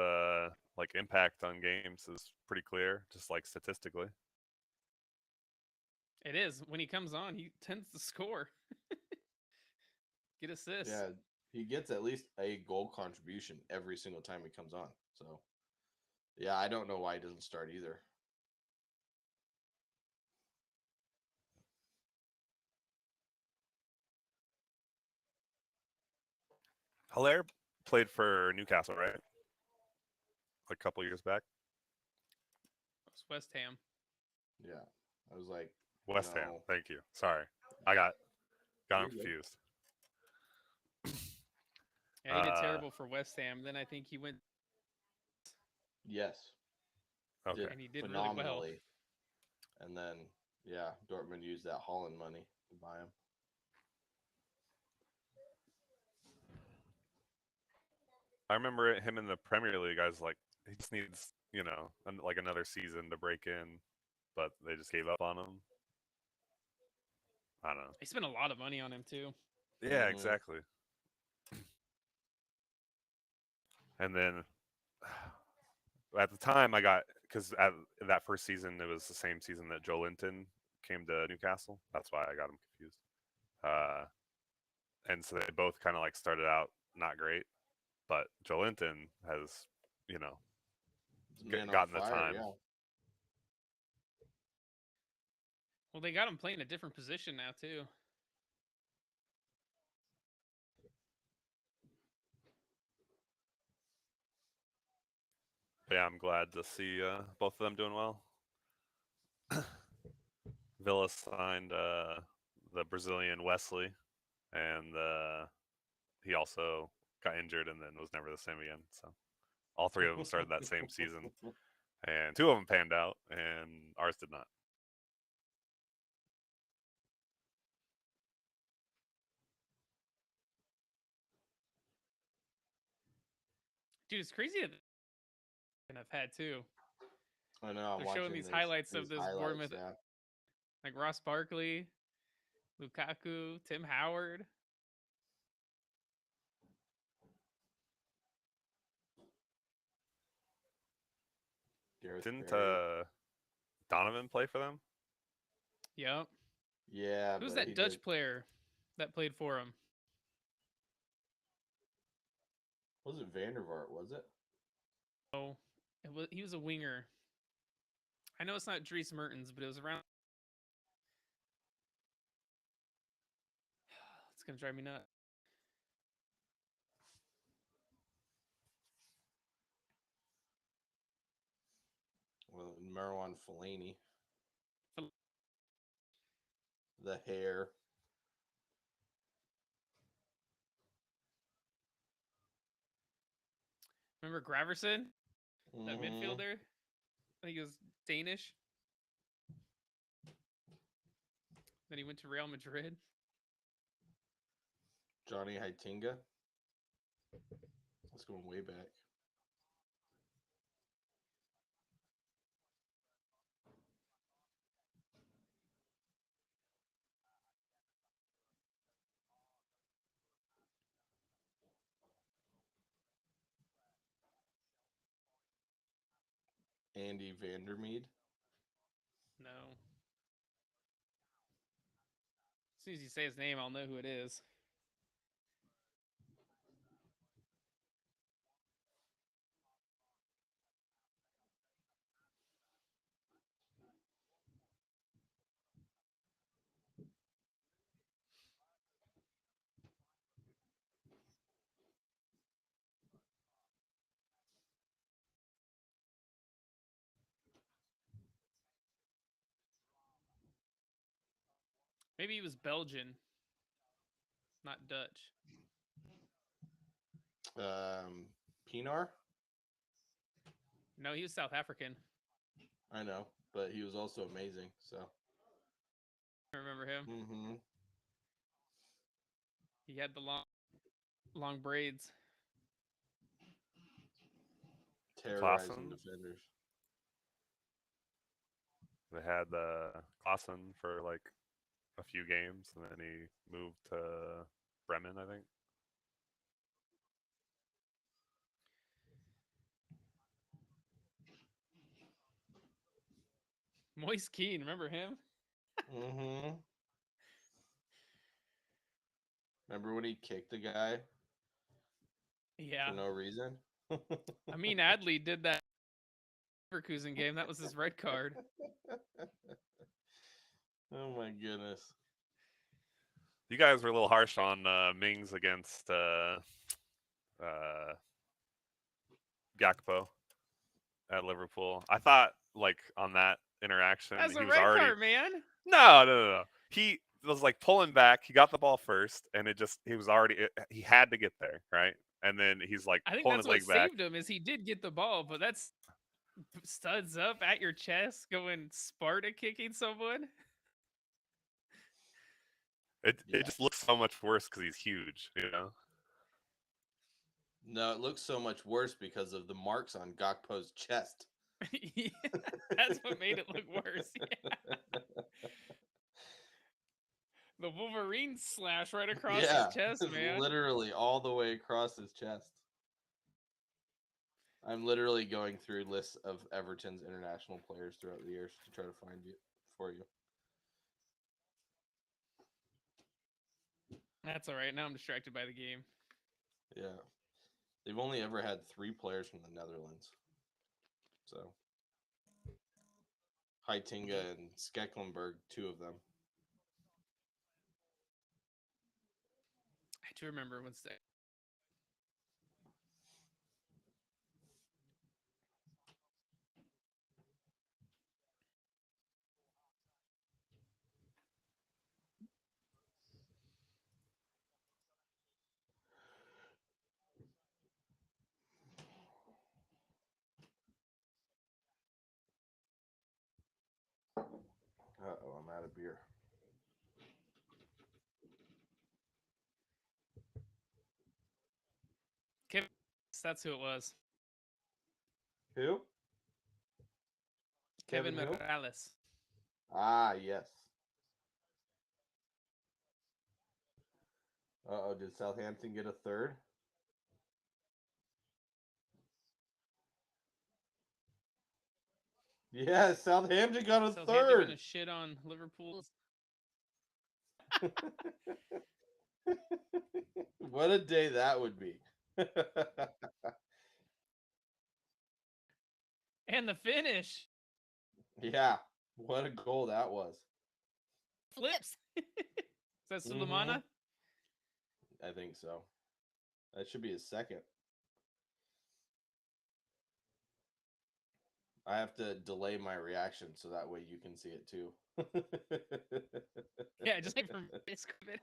like impact on games is pretty clear, just like statistically. It is. When he comes on, he tends to score. Get assists. Yeah, he gets at least a goal contribution every single time he comes on. So, yeah, I don't know why he doesn't start either. Haller played for Newcastle, right? Like a couple years back. It was West Ham. Yeah, I was like, West Ham. no. Thank you. Sorry, I got You're him good. confused. Yeah, he did terrible for West Ham. Then I think he went Yes. Okay. and he did really well. phenomenally. And then, yeah, Dortmund used that Holland money to buy him. I remember him in the Premier League. I was like, he just needs, like another season to break in, but they just gave up on him. I don't know. They spent a lot of money on him too. Yeah, Mhm. exactly. And then at the time, I got because at that first season, it was the same season that Joe Linton came to Newcastle. That's why I got him confused. And so they both kind of like started out not great, but Joe Linton has, Man on gotten the fire, time. yeah. Well, they got him playing a different position now too. But yeah, I'm glad to see both of them doing well. Villa signed the Brazilian Wesley, and he also got injured and then was never the same again. So all three of them started that same season, and two of them panned out, and ours did not. Dude, it's crazy that I've had too. I know. They're showing these highlights of this Bournemouth, Yeah. like Ross Barkley, Lukaku, Tim Howard. Gareth Didn't Barry. Donovan play for them? Yep. Yeah. Who's but that Dutch player that played for him? Was it Vandervaart? Was it? Oh, he was a winger. I know it's not Dries Mertens, but it was around. It's gonna drive me nuts. Well, Marwan Fellaini. The hair. Remember Graverson, that Mhm. midfielder? I think he was Danish. Then he went to Real Madrid. Johnny Heitinga. That's going way back. Andy Vandermeed. No. As soon as you say his name, I'll know who it is. Maybe he was Belgian, not Dutch. Pinar. No, he was South African. I know, but he was also amazing. So I remember him. mm-hmm. He had the long braids. Terrorizing Klaassen. defenders. They had Klaassen for like a few games, and then he moved to Bremen, I think. Moise Keane, remember him? Mm-hmm. Remember when he kicked the guy Yeah. for no reason? I mean, Adley did that Leverkusen game. That was his red card. Oh my goodness. You guys were a little harsh on Mings against Gakpo at Liverpool. I thought, like, on that interaction, That's he a was red already card, man. no. He was like pulling back. He got the ball first, and he had to get there, right? And then he's like I think pulling that's his what leg back. saved him is he did get the ball, but that's studs up at your chest going Sparta kicking someone. It Yeah. just looks so much worse because he's huge, you know. No, it looks so much worse because of the marks on Gakpo's chest. Yeah, that's what made it look worse. Yeah. The Wolverine slash right across his chest, it's man. literally all the way across his chest. I'm literally going through lists of Everton's international players throughout the years to try to find it for you. That's all right. Now I'm distracted by the game. Yeah. They've only ever had 3 players from the Netherlands. So Heitinga and Skeklenburg, 2 of them. I do remember when Uh-oh, I'm out of beer. Kevin, that's who it was. Who? Kevin Kevin who? Morales. Ah, yes. Uh-oh, did Southampton get a third? Yeah, Southampton got a Southampton third. gonna shit on Liverpool. What a day that would be. And the finish. Yeah, what a goal that was. Flips. Is that Mhm. Sulemana? I think so. That should be his second. I have to delay my reaction so that way you can see it too. Yeah, just like from Biscuit.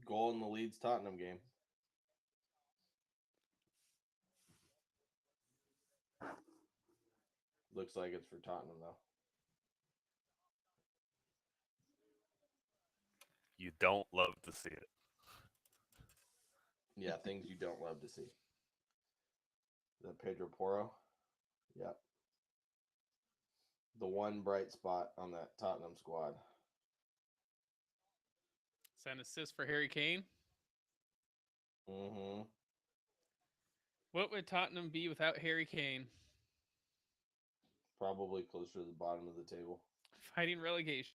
Goal in the Leeds Tottenham game. Looks like it's for Tottenham though. you don't love to see it. Yeah, things you don't love to see. The Pedro Porro. Yep. The one bright spot on that Tottenham squad. Is that an assist for Harry Kane? Mm-hmm. What would Tottenham be without Harry Kane? Probably closer to the bottom of the table. Fighting relegation.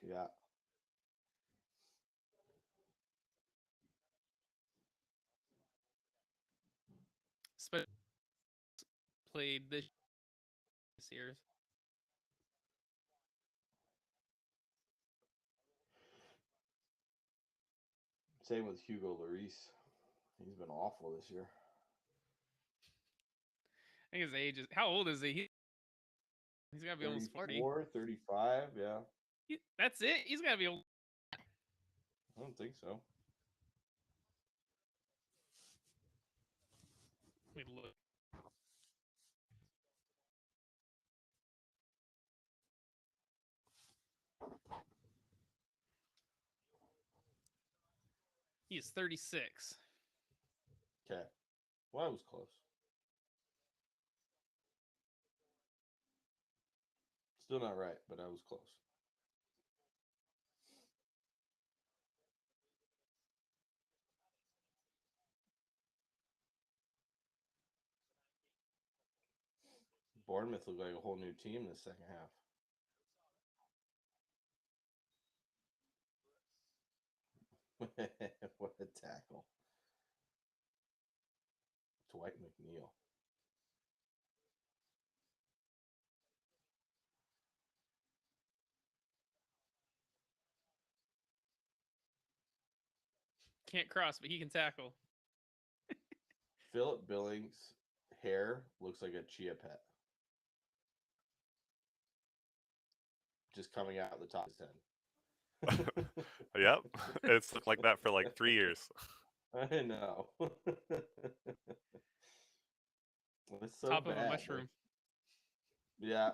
Yeah. Played this year's. Same with Hugo Lloris. He's been awful this year. I think his age is. How old is he? He's got to be almost 40. 34, 35, yeah. That's it? He's got to be old. I don't think so. Let me look. He is 36. Okay. Well, I was close. Still not right, but I was close. Bournemouth looked like a whole new team this second half. What a tackle. Dwight McNeil. Can't cross, but he can tackle. Philip Billings' hair looks like a chia pet. Just coming out the top of his head. Yep, it's looked like that for like 3 years. I know. It's so Top bad. of a mushroom. Yeah.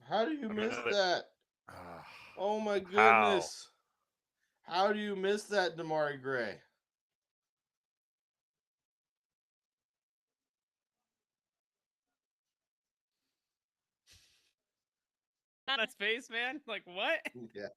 How do you miss that? Oh my goodness. How do you miss that, Damari Gray? On his face, man. Like, what? Yeah.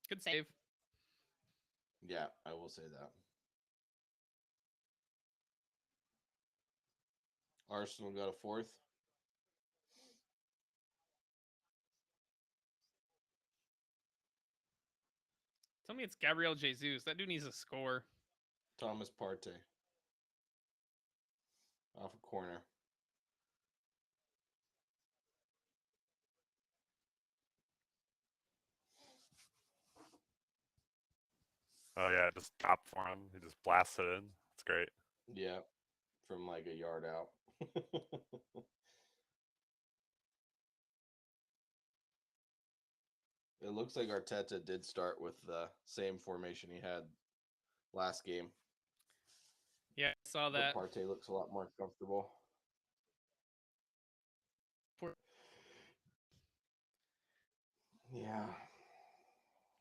Good save. Yeah, I will say that. Arsenal got a fourth. Tell me it's Gabriel Jesus. That dude needs a score. Thomas Partey. Off a corner. Oh yeah, just top for him. He just blasts it in. It's great. Yeah. From like a yard out. It looks like Arteta did start with the same formation he had last game. Yeah, I saw that. But Partey looks a lot more comfortable. Yeah.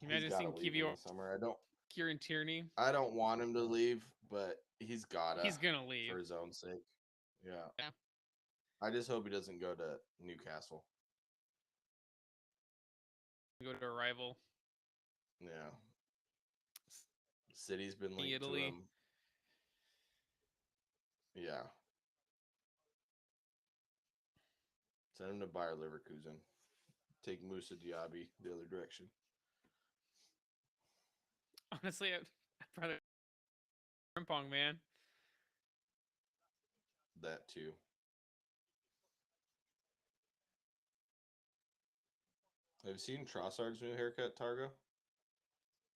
Imagine He's seeing got to leave in Kivior the summer. Kieran Tierney. I don't want him to leave, but he's gotta. He's gonna leave for his own sake. Yeah. Yeah. I just hope he doesn't go to Newcastle. Go to a rival. Yeah. City's been linked to Italy. him. Yeah. Send him to Bayer Leverkusen. Take Musa Diaby the other direction. Honestly, I'd rather Frimpong, man. That too. Have you seen Trossard's new haircut, Targo?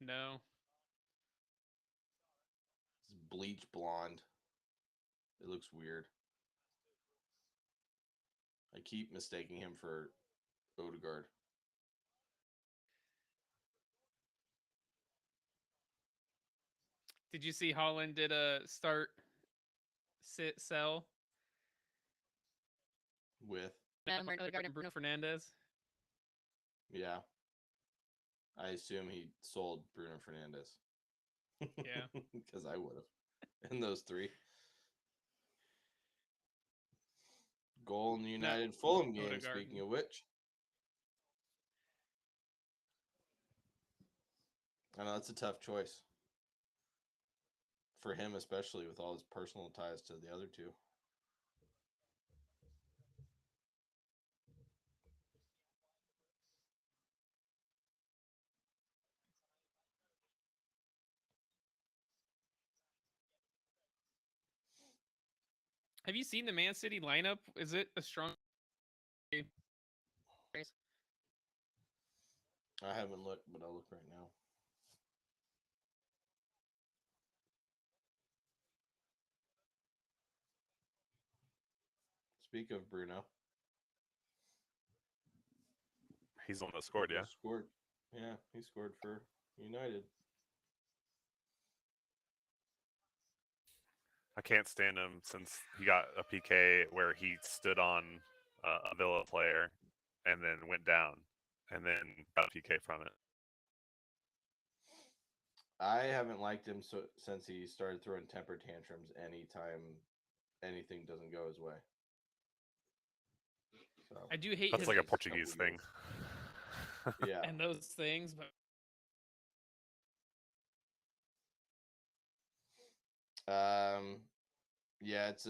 No. It's bleach blonde. It looks weird. I keep mistaking him for Odegaard. Did you see Holland did a start, sit, sell? With Martin Odegaard and Bruno Fernandez. yeah. I assume he sold Bruno Fernandez. Yeah. Because I would have. In those three. Goal in the United Fulham game, Odegaard. speaking of which. I know that's a tough choice. For him, especially with all his personal ties to the other two. Have you seen the Man City lineup? Is it a strong? I haven't looked, but I'll look right now. Speak of Bruno. He's the one that scored, yeah. Scored. Yeah, he scored for United. I can't stand him since he got a PK where he stood on a Villa player and then went down and then got a PK from it. I haven't liked him since he started throwing temper tantrums anytime anything doesn't go his way. So I do hate That's his like a Portuguese thing. yeah. and those things, but Yeah, it's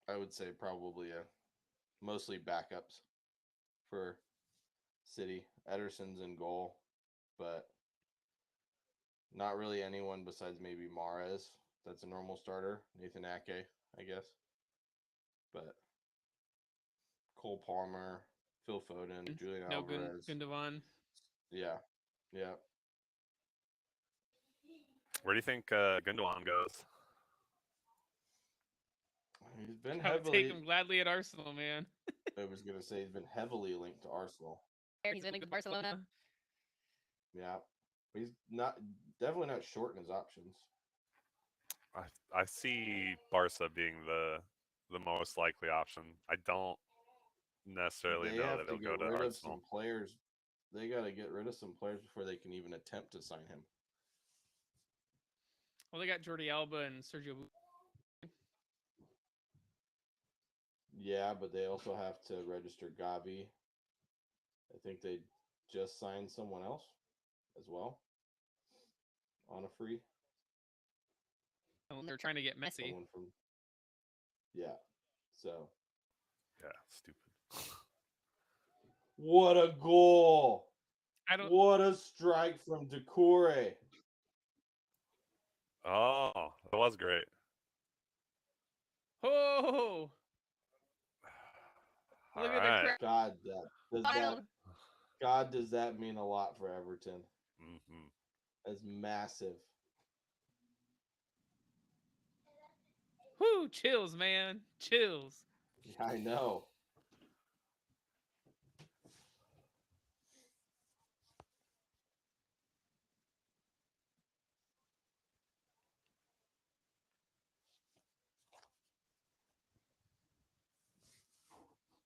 I would say probably mostly backups for City. Ederson's in goal, but not really anyone besides maybe Mahrez. That's a normal starter. Nathan Ake, I guess. But Cole Palmer, Phil Foden, Julian no Alvarez. Gundogan. Yeah. Yeah. Where do you think Gundogan goes? He's been I would take heavily him gladly at Arsenal, man. I was gonna say he's been heavily linked to Arsenal. He's been linked to Barcelona. Yeah. He's not definitely not short in his options. I see Barca being the most likely option. I don't necessarily They know have that to he'll go get to rid of Arsenal. some players. They got to get rid of some players before they can even attempt to sign him. Well, they got Jordi Alba and Sergio. Yeah, but they also have to register Gavi. I think they just signed someone else as well on a free. They're trying to get Messi. Someone from yeah. So Yeah, stupid. what a goal! I don't. What a strike from Decore. Oh, that was great. Oh, All look at right. the crowd. God, God, does that mean a lot for Everton? Mm-hmm. That's massive. Whoo, chills, man, chills. I know.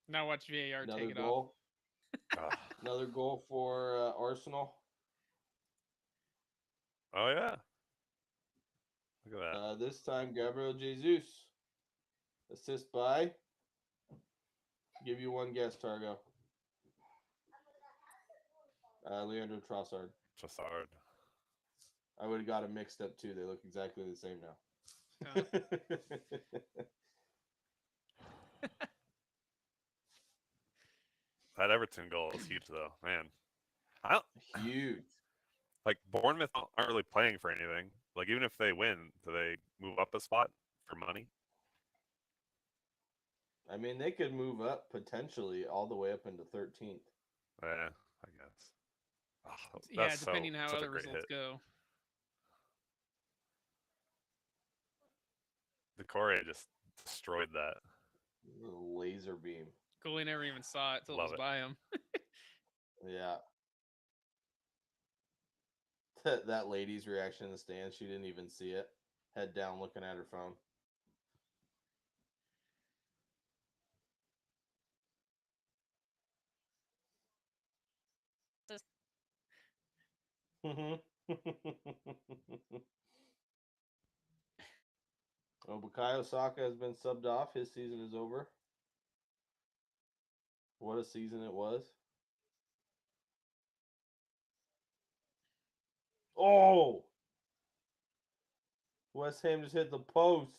Now watch VAR Another take it goal. Ah. Another goal for Arsenal. Oh yeah. Look at that. This time, Gabriel Jesus. Assist by. Give you one guess, Targo. Leandro Trossard. Trossard. I would have got them mixed up too. They look exactly the same now. That Everton goal is huge, though. Man, I don't Huge. like Bournemouth aren't really playing for anything. Like even if they win, do they move up a spot for money? I mean, they could move up potentially all the way up into 13th. I guess. Oh, Yeah, that's depending how such a other great results hit. go. The Corey just destroyed that. Laser beam. Goalie never even saw it till it Love was it. by him. Yeah. That lady's reaction in the stands, she didn't even see it. Head down looking at her phone. Oh, Bukayo Saka has been subbed off. His season is over. What a season it was. Oh! West Ham just hit the post.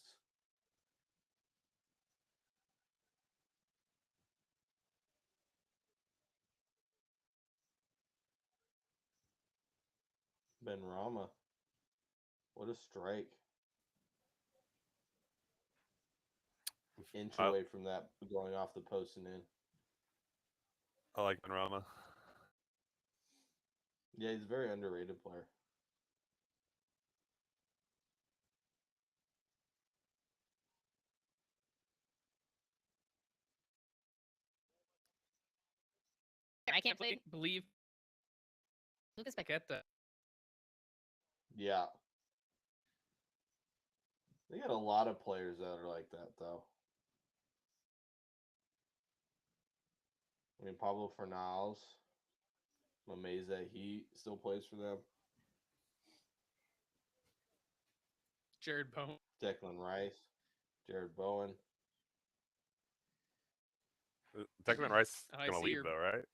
Ben Rama. What a strike. Inch away from that going off the post and in. I like Benrahma. Yeah, he's a very underrated player. I can't believe Lucas Paqueta. Yeah. They got a lot of players that are like that, though. I mean, Pablo Fornals, Mameze, he still plays for them. Jared Bowen. Declan Rice, Jared Bowen. Declan Rice I gonna see leave your- though, right?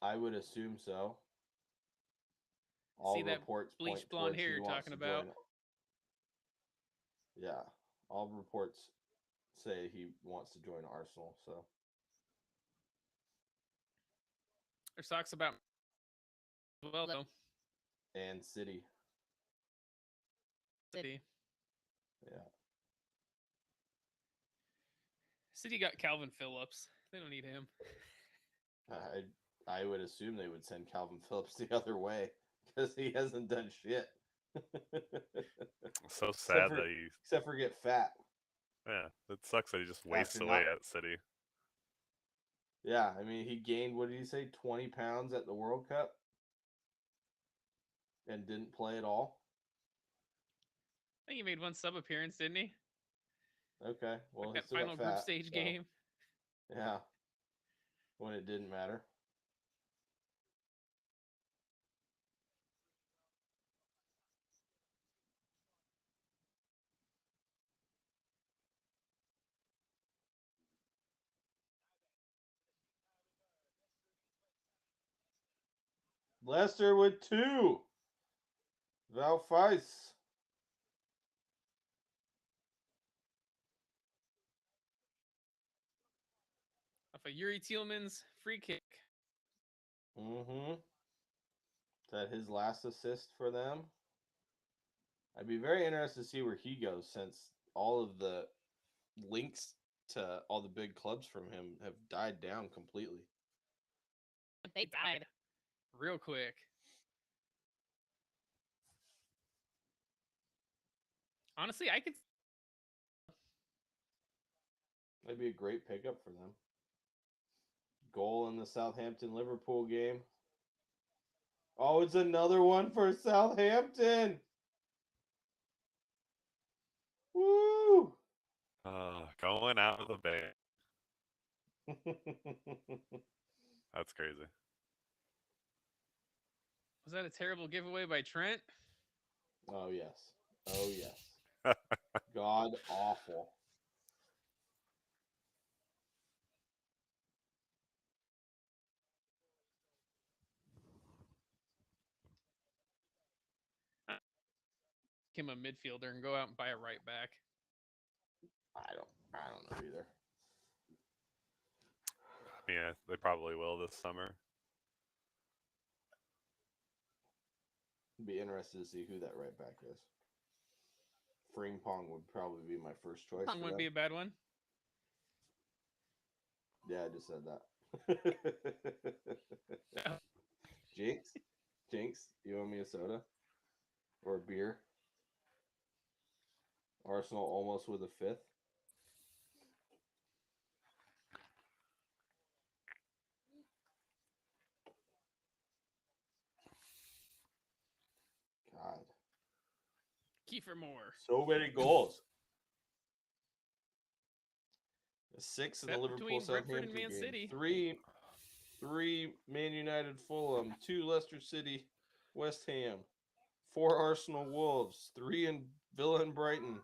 I would assume so. All See that reports point bleach blonde towards hair he you're wants talking to about? join. Yeah, all reports say he wants to join Arsenal. So There's talks about well though. and City, City. yeah. City got Calvin Phillips. They don't need him. I would assume they would send Calvin Phillips the other way because he hasn't done shit. So sad that he. Except for get fat. Yeah, it sucks that he just wastes After away not- at City. Yeah, I mean, he gained, what did he say, 20 pounds at the World Cup and didn't play at all? I think he made one sub appearance, didn't he? Okay, well, Like he that still final got group fat, stage so, game. yeah, when it didn't matter. Leicester with 2. Val Feist. Off of Yuri Tielemans free kick. Mm-hmm. Is that his last assist for them? I'd be very interested to see where he goes since all of the links to all the big clubs from him have died down completely. They died real quick. Honestly, I could. That'd be a great pickup for them. Goal in the Southampton Liverpool game. Oh, it's another one for Southampton. Woo! Going out of the bank. That's crazy. Was that a terrible giveaway by Trent? Oh, yes. Oh, yes. God awful. him a midfielder and go out and buy a right back. I don't know either. Yeah, they probably will this summer. Be interested to see who that right back is. Frimpong would probably be my first choice. Pong wouldn't be a bad one. Yeah, I just said that. Jinx, you owe me a soda or a beer. Arsenal almost with a fifth. God. Kiefer Moore. So many goals. A 6 in the Set Liverpool between Brentford and Southampton Man game. City. Three Man United Fulham. 2 Leicester City West Ham. 4 Arsenal Wolves. 3 in Villa and Brighton.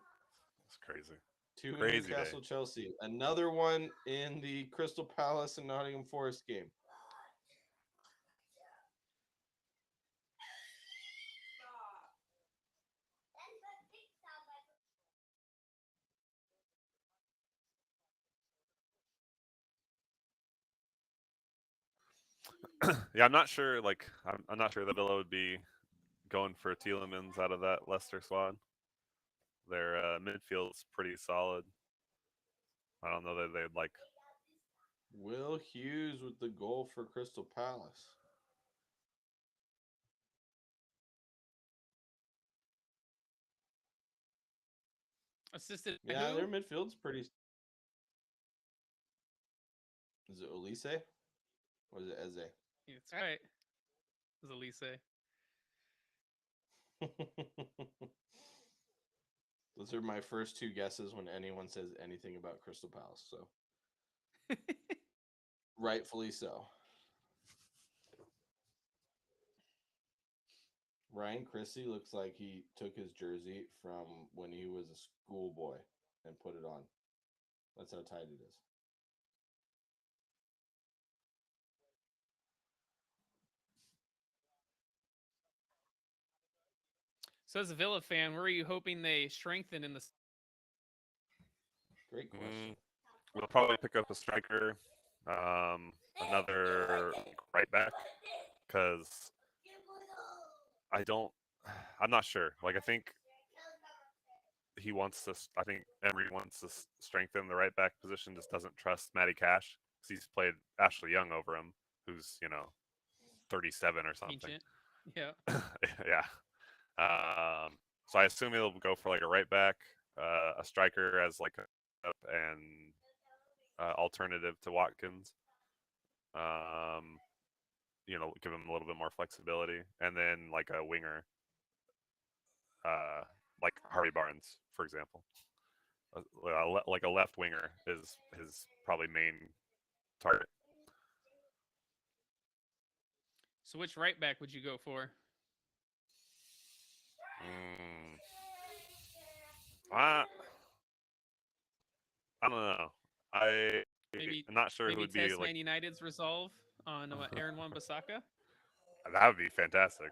It's crazy. 2 in Crazy Newcastle day. Chelsea. Another one in the Crystal Palace and Nottingham Forest game. Yeah, I'm not sure. Like, I'm not sure that Villa would be going for Tielemans out of that Leicester squad. Their midfield's pretty solid. I don't know that they'd like. Will Hughes with the goal for Crystal Palace. Assisted by Yeah, who? their midfield's pretty. Is it Elise? Or is it Eze? That's right. It was Elise. Those are my first 2 guesses when anyone says anything about Crystal Palace. So, rightfully so. Ryan Chrissy looks like he took his jersey from when he was a schoolboy and put it on. That's how tight it is. So, as a Villa fan, where are you hoping they strengthen in the? Great question. We'll probably pick up a striker, another right back, because I don't. I'm not sure. Like, I think he wants to. I think Emery wants to strengthen the right back position. Just doesn't trust Matty Cash because he's played Ashley Young over him, who's 37 or something. Ancient. Yeah. Yeah. So I assume he'll go for like a right back, a striker as like an alternative to Watkins. Give him a little bit more flexibility, and then like a winger, like Harvey Barnes, for example. Like a left winger is his probably main target. So, which right back would you go for? I I don't know. Maybe I'm not sure who maybe would be test like. Man United's resolve on Aaron Wan-Bissaka. That would be fantastic.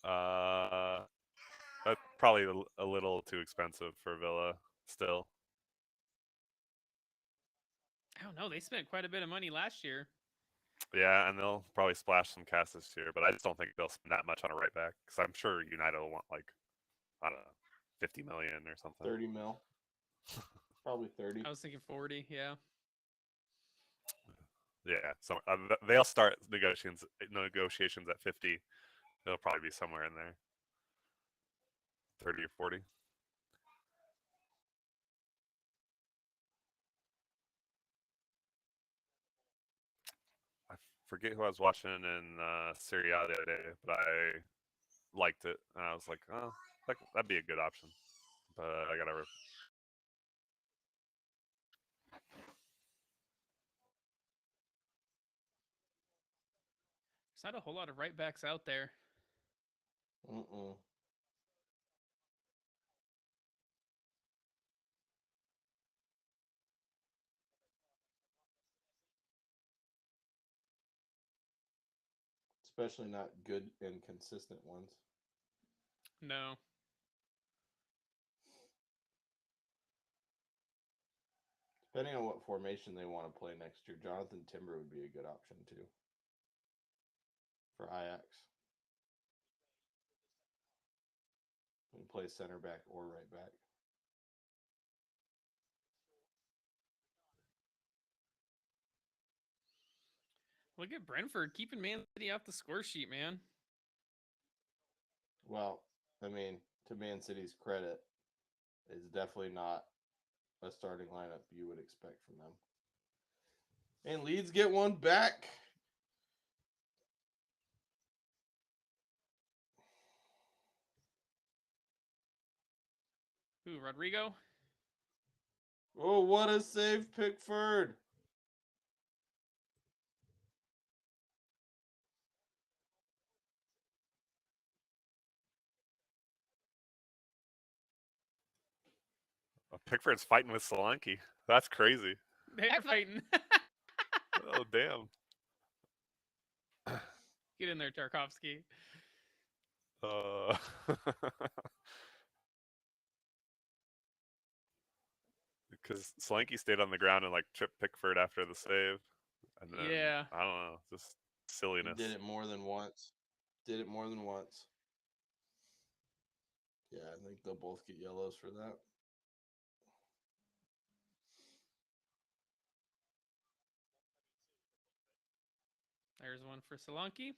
uh, that's probably a little too expensive for Villa still. I don't know. They spent quite a bit of money last year. Yeah, and they'll probably splash some cash this year, but I just don't think they'll spend that much on a right back because I'm sure United will want like I don't know, 50 million or something. 30 mil. Probably 30. I was thinking 40. Yeah. Yeah, so they'll start negotiations at 50. They'll probably be somewhere in there, 30 or 40. I forget who I was watching in Serie A the other day, but I liked it, and I was like, oh, that'd be a good option. But I gotta. There's not a whole lot of right backs out there. Mm-mm. Especially not good and consistent ones. No. Depending on what formation they want to play next year, Jonathan Timber would be a good option too for Ajax. He can play center back or right back. Look at Brentford keeping Man City off the score sheet, man. Well, I mean, to Man City's credit, it's definitely not a starting lineup you would expect from them. And Leeds get one back. Who, Rodrigo? Oh, what a save, Pickford. Pickford's fighting with Solanke. That's crazy. They're fighting. Oh, damn. Get in there, Tarkovsky. Because Solanke stayed on the ground and like tripped Pickford after the save. And then, Yeah. I don't know, just silliness. He did it more than once. Yeah, I think they'll both get yellows for that. There's one for Solanke.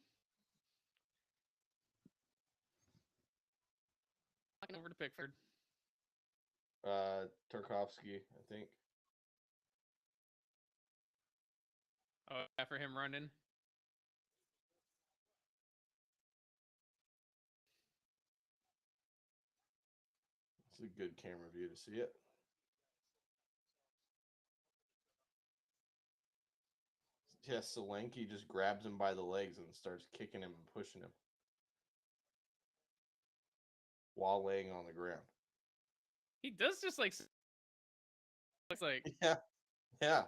Over to Pickford. Tarkovsky, I think. Oh, yeah, for him running. It's a good camera view to see it. Yeah, Solanke just grabs him by the legs and starts kicking him and pushing him while laying on the ground. He does just like. Looks like. Yeah.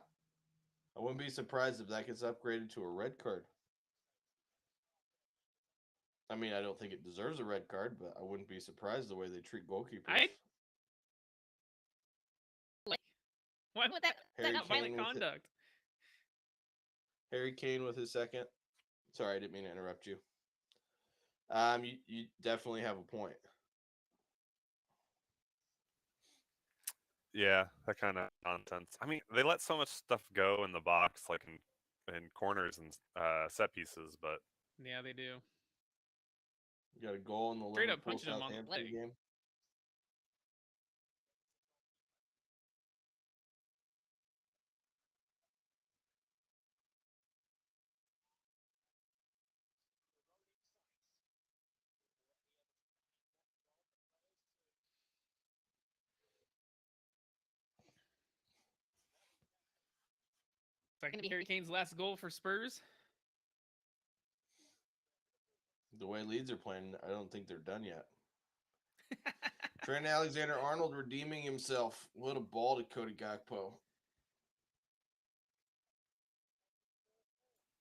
I wouldn't be surprised if that gets upgraded to a red card. I mean, I don't think it deserves a red card, but I wouldn't be surprised the way they treat goalkeepers. What would that? Not violent conduct. Harry Kane with his second. Sorry, I didn't mean to interrupt you. You definitely have a point. Yeah, that kind of nonsense. I mean, they let so much stuff go in the box, like in corners and set pieces, but yeah, they do. You got a goal in the Straight up Liverpool punching him on the Southampton leg. game. Is that going to be Harry Kane's last goal for Spurs? The way Leeds are playing, I don't think they're done yet. Trent Alexander-Arnold redeeming himself. What a ball to Cody Gakpo.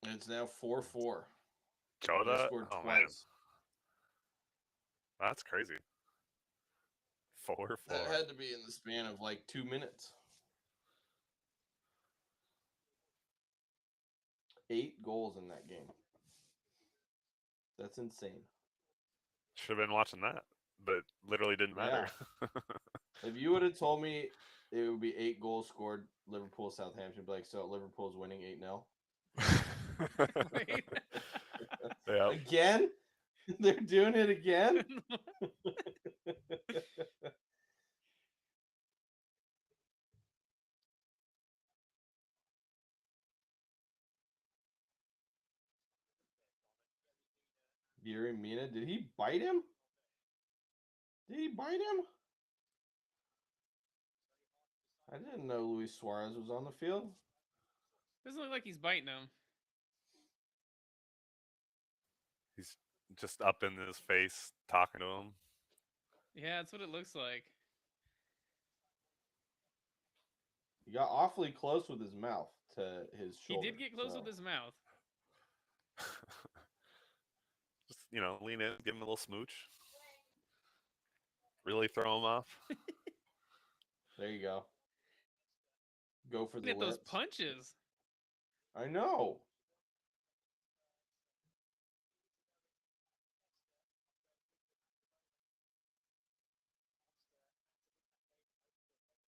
And it's now 4-4. Jota, scored oh twice. man, that's crazy. 4-4. That had to be in the span of like 2 minutes. 8 goals in that game. That's insane. Should have been watching that, but literally didn't matter. Yeah. If you would have told me it would be 8 goals scored, Liverpool, Southampton, be like, so Liverpool's winning 8-0. Wait. Yeah. Again? They're doing it again? Yuri Mina, did he bite him? Did he bite him? I didn't know Luis Suarez was on the field. Doesn't look like he's biting him. He's just up in his face, talking to him. Yeah, that's what it looks like. He got awfully close with his mouth to his shoulder. He did get close with his mouth. Just, lean in, give him a little smooch. really throw him off. There you go. Go for the Get those lips. punches. I know.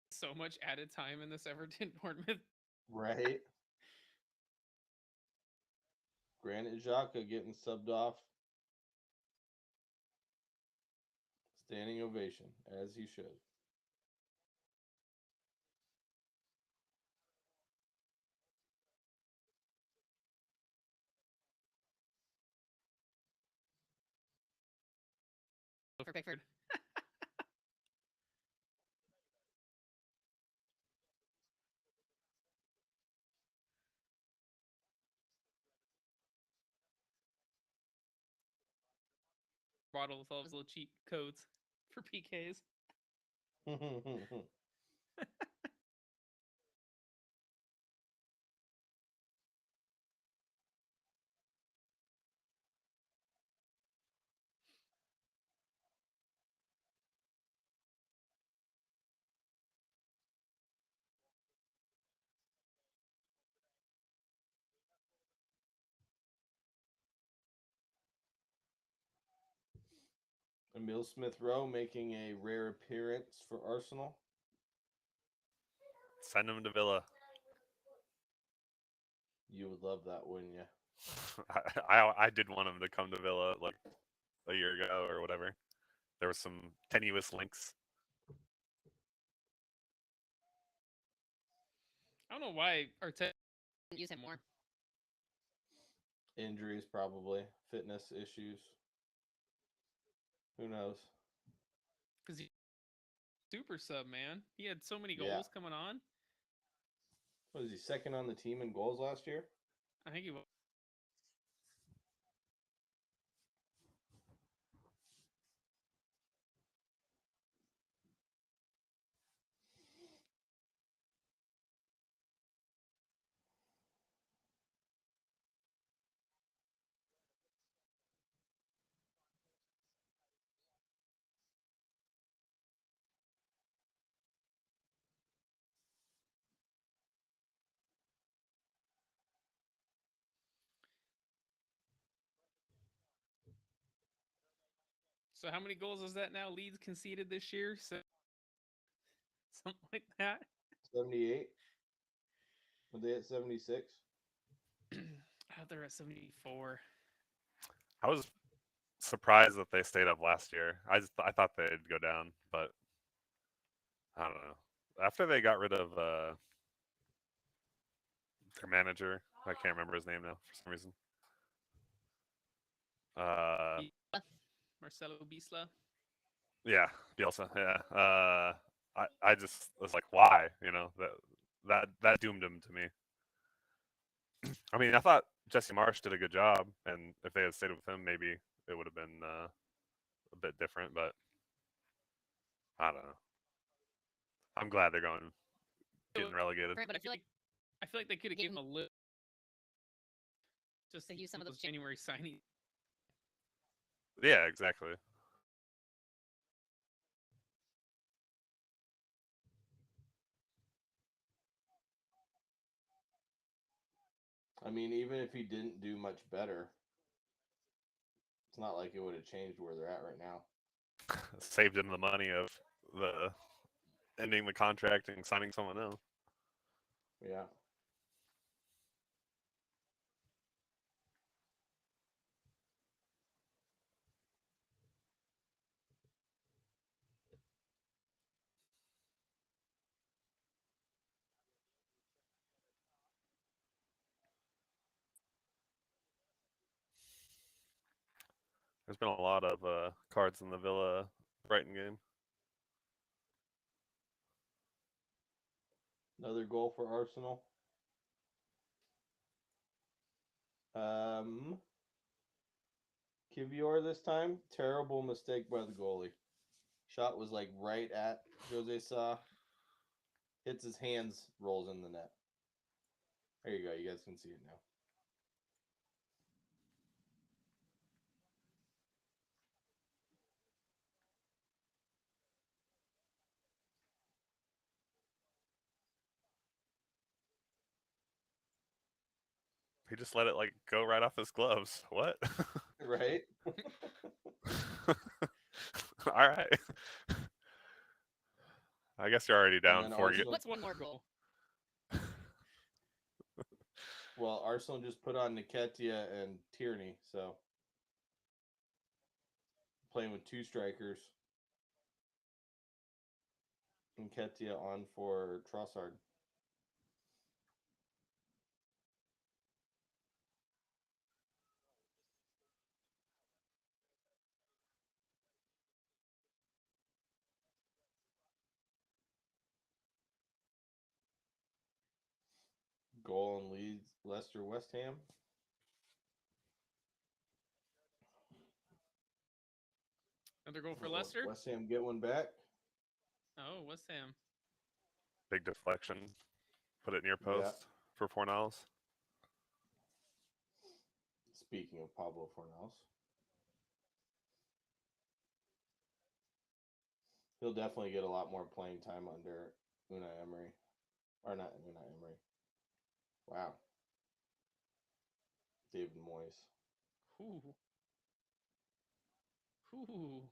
So much added time in this Everton Bournemouth. Right. Granit Xhaka getting subbed off. Standing ovation, as he should. For Pickford. Bottle with all his little cheat codes for PKs. Emil Smith Rowe making a rare appearance for Arsenal. Send him to Villa. You would love that, wouldn't you? I did want him to come to Villa like a year ago or whatever. There was some tenuous links. I don't know why Arteta didn't use him more. Injuries, probably. Fitness issues. Who knows? Because he super sub, man. He had so many goals Yeah. coming on. Was he second on the team in goals last year? I think he was. So how many goals is that now? Leeds conceded this year, so something like that. 78? Were they at 76? Out there at 74. I was surprised that they stayed up last year. I thought they'd go down, but I don't know. After they got rid of their manager, I can't remember his name now for some reason. Marcelo Bisla. Yeah, Bielsa. Yeah. I just was like, why? You know that doomed him to me. I mean, I thought Jesse Marsh did a good job, and if they had stayed with him, maybe it would have been a bit different. But I don't know. I'm glad they're getting relegated. But I feel like they could have given him a little just to use some of those January signings. Yeah, exactly. I mean, even if he didn't do much better, it's not like it would have changed where they're at right now. Saved him the money of the ending the contract and signing someone else. Yeah. There's been a lot of cards in the Villa Brighton game. Another goal for Arsenal. Kivior this time. Terrible mistake by the goalie. Shot was like right at Jose Sa. Hits his hands, rolls in the net. There you go. You guys can see it now. He just let it like go right off his gloves. What? Right? All right. I guess you're already And down then 4 Arsenal, What's one more goal? well, Arsenal just put on Nketiah and Tierney, so playing with two strikers. Nketiah on for Trossard. Goal and Leeds, Leicester, West Ham. Another goal for Oh, Leicester. West Ham get one back. Oh, West Ham. Big deflection. Put it near Yeah. post for Fornals. Speaking of Pablo Fornals, he'll definitely get a lot more playing time under Unai Emery. Or not Unai Emery. Wow. David Moyes. Ooh. Ooh.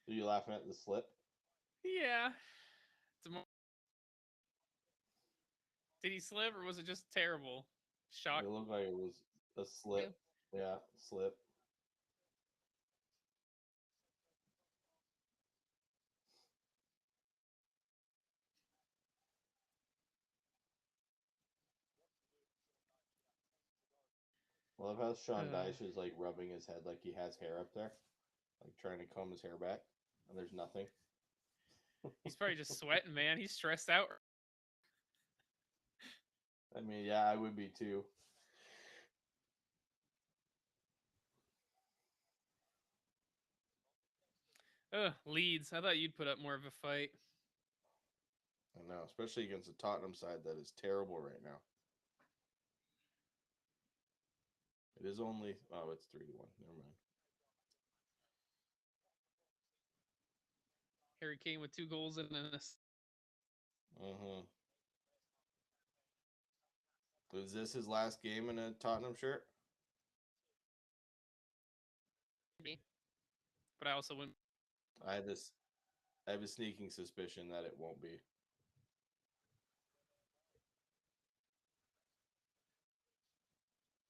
Are you laughing at the slip? Yeah. Did he slip or was it just terrible? Shock. It looked like it was a slip. Yeah, slip. I love how Sean Dyche is like rubbing his head like he has hair up there, like trying to comb his hair back, and there's nothing. He's probably just sweating, man. He's stressed out. I mean, yeah, I would be too. Leeds. I thought you'd put up more of a fight. I know, especially against a Tottenham side that is terrible right now. It is only it's 3-1. Never mind. Harry Kane with 2 goals and an assist. Mm-hmm. Is this his last game in a Tottenham shirt? But I also wouldn't. I have this. I have a sneaking suspicion that it won't be.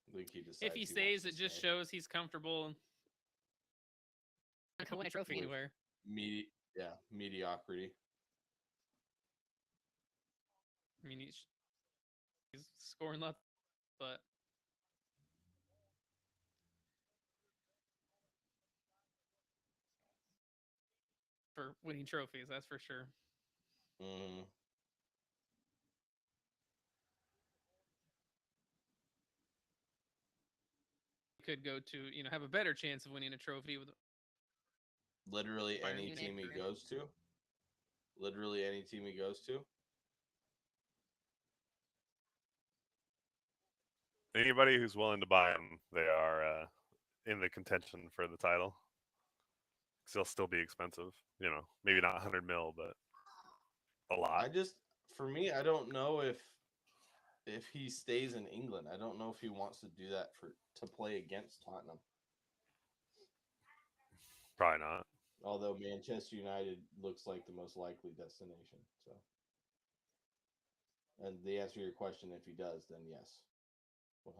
I think he decides If he wants stays, to it just stay. shows he's comfortable. Not gonna win a trophy With anywhere. Mediocrity. I mean, he's scoring left, but for winning trophies, that's for sure. Mm-hmm. Could go to have a better chance of winning a trophy with Literally Bayern any Munich team he or- goes to. Literally any team he goes to. Anybody who's willing to buy him, they are in the contention for the title. Cause they'll still be expensive. Maybe not 100 mil, but a lot. For me, I don't know if he stays in England. I don't know if he wants to do that to play against Tottenham. Probably not. Although Manchester United looks like the most likely destination. So, and the answer to your question, if he does, then yes, 100%.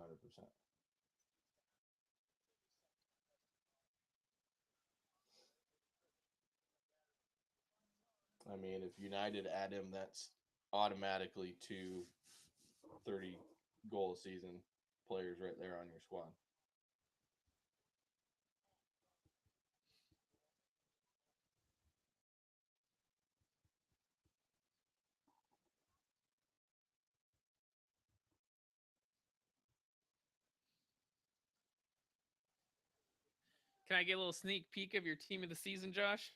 I mean, if United add him, that's automatically 2 30-goal a season players right there on your squad. Can I get a little sneak peek of your team of the season, Josh?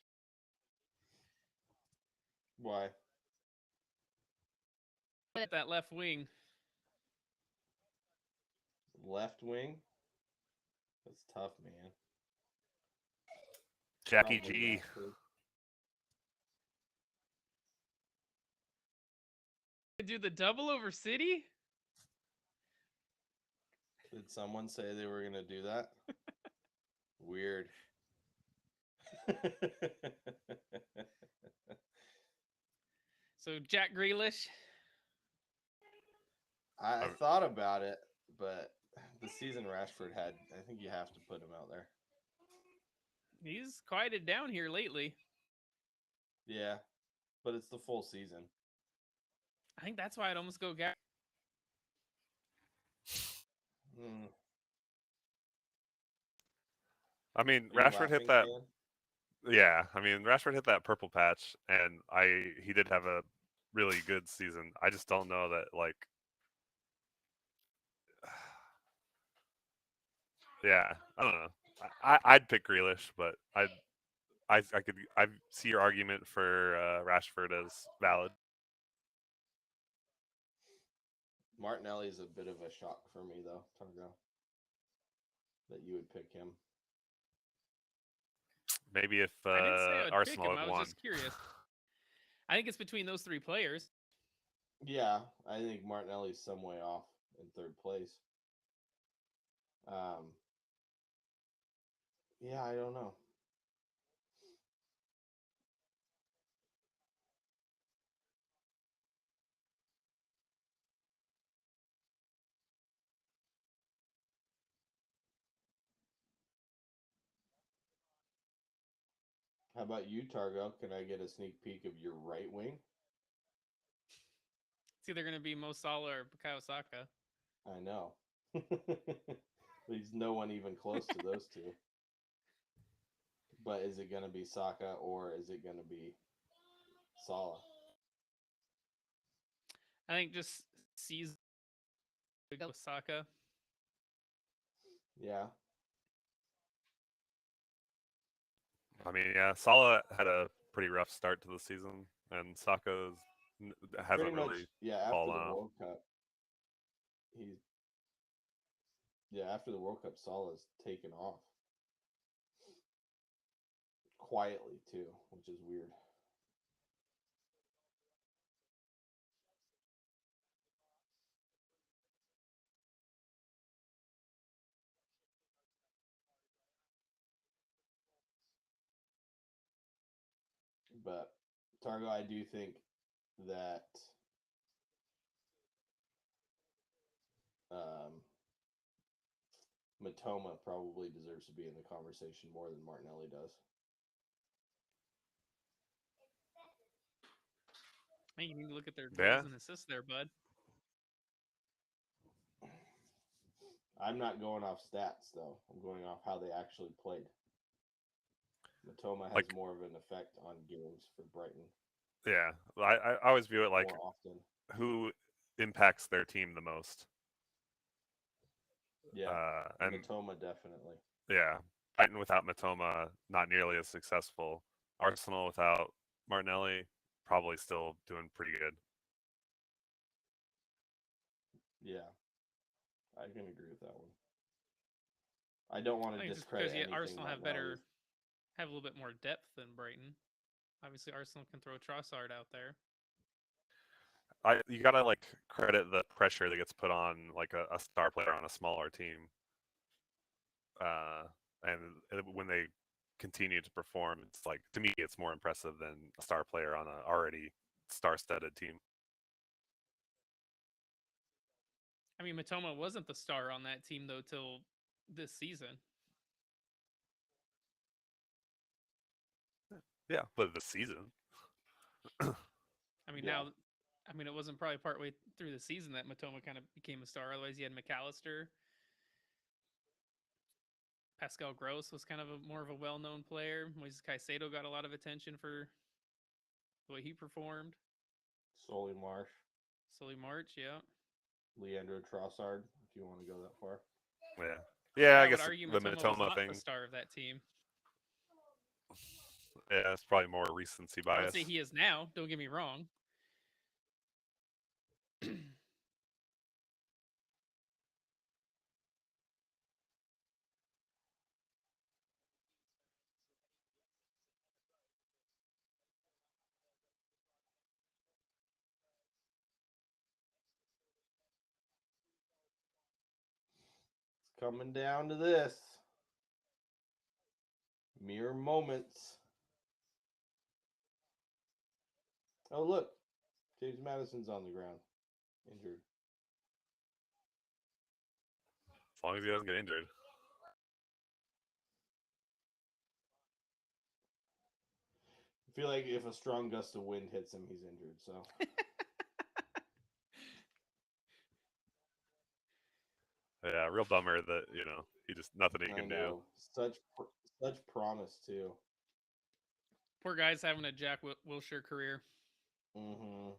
Why? That left wing. Left wing. That's tough, man. Jackie Probably G. Rashford. Do the double over City? Did someone say they were gonna do that? Weird. So Jack Grealish. I thought about it, but the season Rashford had, I think you have to put him out there. He's quieted down here lately. Yeah, but it's the full season. I think that's why I'd almost go Gary. Mm. I mean, Are you Rashford hit laughing, that. Caleb? Yeah, I mean, Rashford hit that purple patch, and he did have a really good season. I just don't know that like. Yeah, I don't know. I'd pick Grealish, but I see your argument for Rashford as valid. Martinelli is a bit of a shock for me, though, Targo, that you would pick him. Maybe if I didn't say I would pick Arsenal him. I had was won. just curious. I think it's between those three players. Yeah, I think Martinelli's some way off in third place. Yeah, I don't know. How about you, Targo? Can I get a sneak peek of your right wing? It's either going to be Mo Salah or Bukayo Saka. I know. There's no one even close to those two. But is it going to be Saka or is it going to be Salah? I think just sees go with Saka. Yeah. I mean, yeah, Salah had a pretty rough start to the season, and Saka's hasn't Pretty much, really yeah, after fallen the off. World Cup, he's after the World Cup, Salah's taken off quietly too, which is weird. But Targo, I do think that Matoma probably deserves to be in the conversation more than Martinelli does. I think you need to look at their Yeah, goals and assists there, bud. I'm not going off stats though. I'm going off how they actually played. Matoma has like more of an effect on games for Brighton yeah, I always view it like more often. who impacts their team the most. Yeah, And Matoma definitely. yeah, Brighton without Matoma not nearly as successful. Arsenal without Martinelli probably still doing pretty good. Yeah, I can agree with that one. I don't want I to think just discredit because anything Arsenal have Martinelli. have a little bit more depth than Brighton. Obviously, Arsenal can throw Trossard out there. You gotta like credit the pressure that gets put on like a star player on a smaller team, uh, and when they continue to perform, it's like to me it's more impressive than a star player on a already star-studded team. I mean, Matoma wasn't the star on that team though till this season. Yeah, but the season. I mean, Yeah. it wasn't probably partway through the season that Matoma kind of became a star. Otherwise, you had McAllister. Pascal Gross was kind of more of a well-known player. Moises Caicedo got a lot of attention for the way he performed. Solly Marsh, Sully March, yeah. Leandro Trossard, if you want to go that far. Yeah, I I would guess argue the Matoma was Mitoma not the thing. star of that team. Yeah, it's probably more recency I would bias. say he is now. Don't get me wrong. coming down to this. Mere moments. Oh, look. James Madison's on the ground. Injured. As long as he doesn't get injured. I feel like if a strong gust of wind hits him, he's injured. So Yeah, real bummer that he just nothing he I can do. know such promise too. Poor guy's having a Jack Wilshere career. Mm-hmm.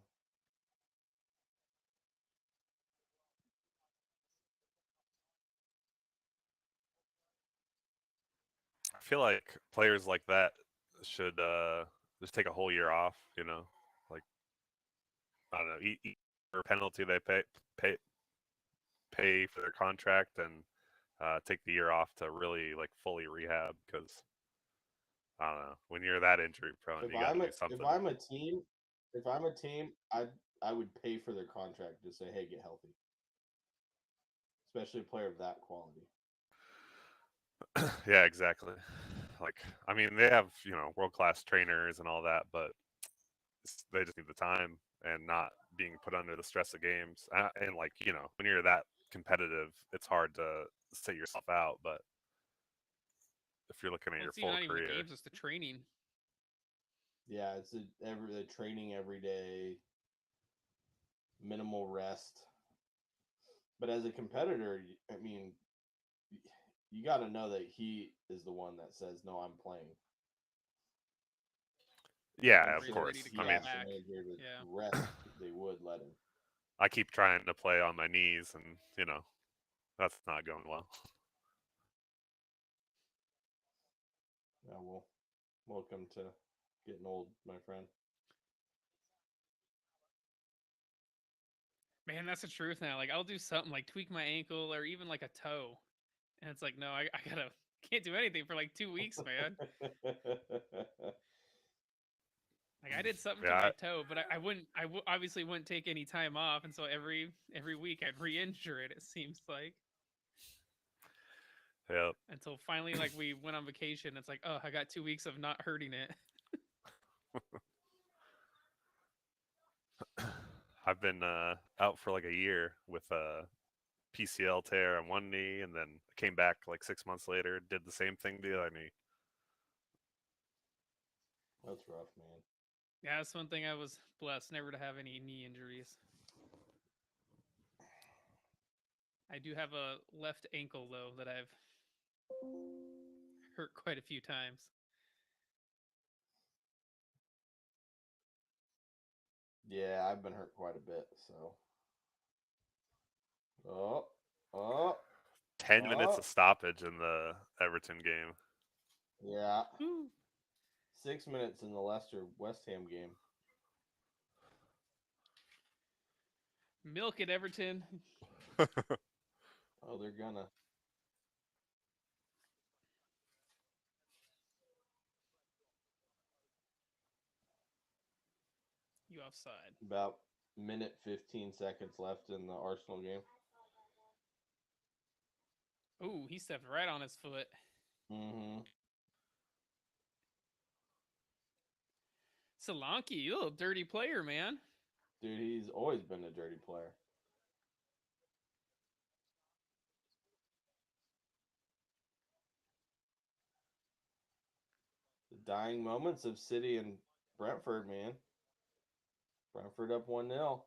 I feel like players like that should just take a whole year off. Like I don't know, eat or penalty they pay pay for their contract and take the year off to really like fully rehab because I don't know, when you're that injury prone, you got to do something. If I'm a team, I would pay for their contract to say, hey, get healthy. Especially a player of that quality. Yeah, exactly. Like, I mean, they have world class trainers and all that, but they just need the time and not being put under the stress of games. And like when you're that competitive, it's hard to sit yourself out. But if you're looking at Well, your it's even full not even the career, games; it's the training. Yeah, it's the training every day, minimal rest. But as a competitor, I mean, you got to know that he is the one that says, "No, I'm playing." yeah, I'm of He's sure ready course. if to he I come mean, asked the back. manager to Yeah. rest, they would let him. I keep trying to play on my knees, and that's not going well. Yeah, well, welcome to getting old, my friend. Man, that's the truth now. Like I'll do something like tweak my ankle or even like a toe. And it's like, no, I gotta can't do anything for like 2 weeks, man. Like I did something to Yeah, my toe, but obviously wouldn't take any time off, and so every week I'd re-injure it. It seems like yeah. until finally like we went on vacation. It's like, oh, I got 2 weeks of not hurting it. I've been out for like a year with a PCL tear on one knee, and then came back like 6 months later, did the same thing to the other knee. That's rough, man. Yeah, that's one thing I was blessed never to have any knee injuries. I do have a left ankle though that I've hurt quite a few times. Yeah, I've been hurt quite a bit. So, oh, oh, 10 minutes oh, of stoppage in the Everton game. yeah. Woo. 6 minutes in the Leicester West Ham game. Milk at Everton. Oh, they're gonna. You offside. About minute 15 seconds left in the Arsenal game. Ooh, he stepped right on his foot. Mm-hmm. Solanke, you little dirty player, man. Dude, he's always been a dirty player. The dying moments of City and Brentford, man. Brentford up 1-0.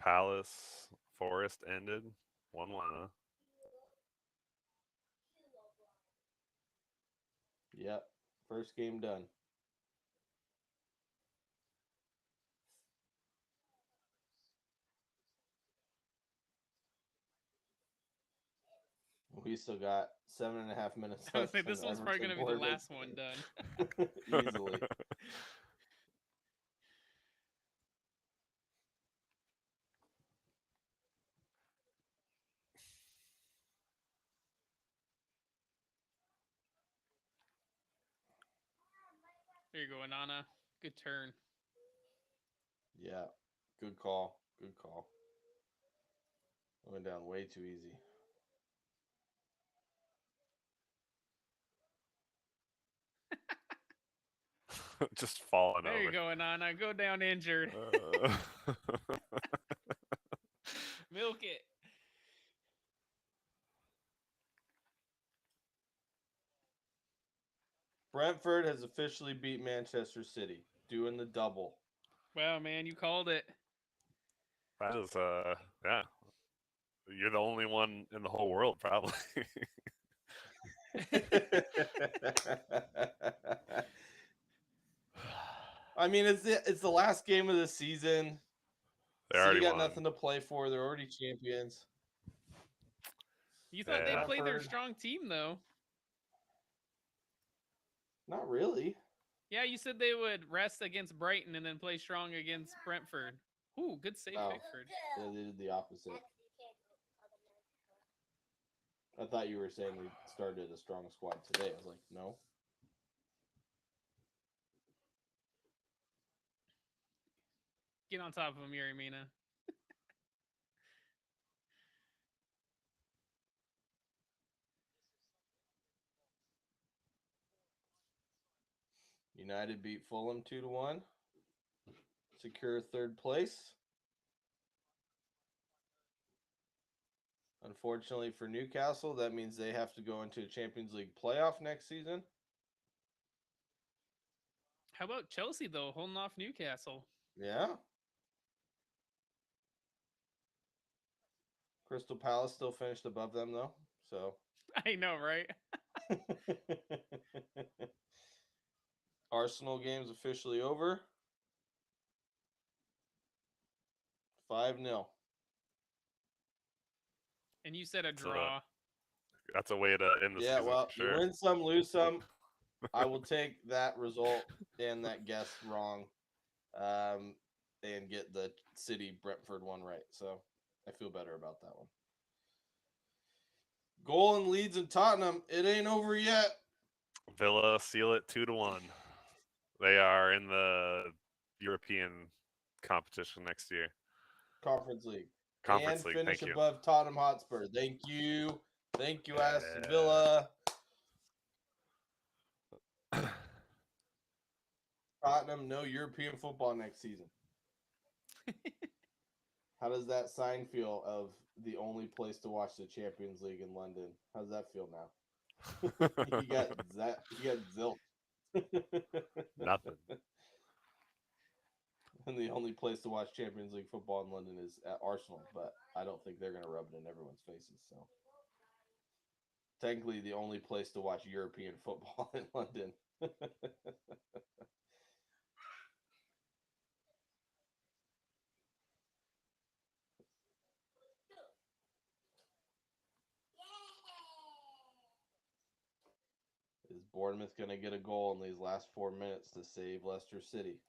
Palace Forest ended 1-1. Yep. First game done. We still got 7.5 minutes I was left. say in this the one's probably Everton gonna be the Bournemouth last one game. done. Easily. There you go, Anana. Good turn. Yeah. Good call. Good call. Went down way too easy. Just falling There you over. go, Anana. Go down injured. Milk it. Brentford has officially beat Manchester City, doing the double. Wow, man, you called it. That is, yeah. You're the only one in the whole world, probably. I mean, it's the last game of the season. They City already got won. nothing to play for. They're already champions. You thought they'd Yeah. play their Brentford. strong team, though. Not really. Yeah, you said they would rest against Brighton and then play strong against Brentford. Ooh, good save, Oh. Pickford. Yeah, they did the opposite. I thought you were saying we started a strong squad today. I was like, no. Get on top of him, Yuri Mina. United beat Fulham 2-1. Secure third place. Unfortunately for Newcastle, that means they have to go into a Champions League playoff next season. How about Chelsea, though, holding off Newcastle? Yeah. Crystal Palace still finished above them, though. So. I know, right? Arsenal game's officially over. 5-0. And you said a draw. That's a way to end the Yeah, season well, for sure. you win some, lose some. I will take that result and that guess wrong, and get the City Brentford one right. So I feel better about that one. Goal in Leeds and Tottenham. It ain't over yet. Villa seal it 2-1. They are in the European competition next year. Conference League. Conference and League. finish Thank you. above Tottenham Hotspur. Thank you. Thank you, Aston Yeah. Villa. Tottenham, no European football next season. How does that sign feel of the only place to watch the Champions League in London? How does that feel now? you got zilch. Nothing. And the only place to watch Champions League football in London is at Arsenal, but I don't think they're going to rub it in everyone's faces. So, technically, the only place to watch European football in London. Is Bournemouth going to get a goal in these last 4 minutes to save Leicester City?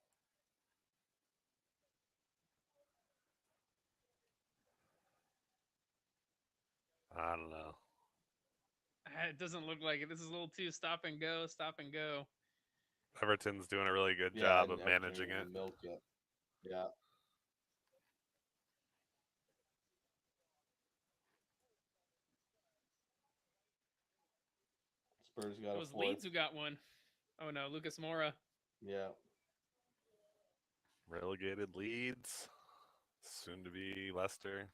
I don't know. It doesn't look like it. This is a little too stop and go, stop and go. Everton's doing a really good job of managing it. Milk it. Yeah. Spurs got It a was fourth. Leeds who got one. Oh no, Lucas Moura. Yeah. Relegated Leeds. Soon to be Leicester.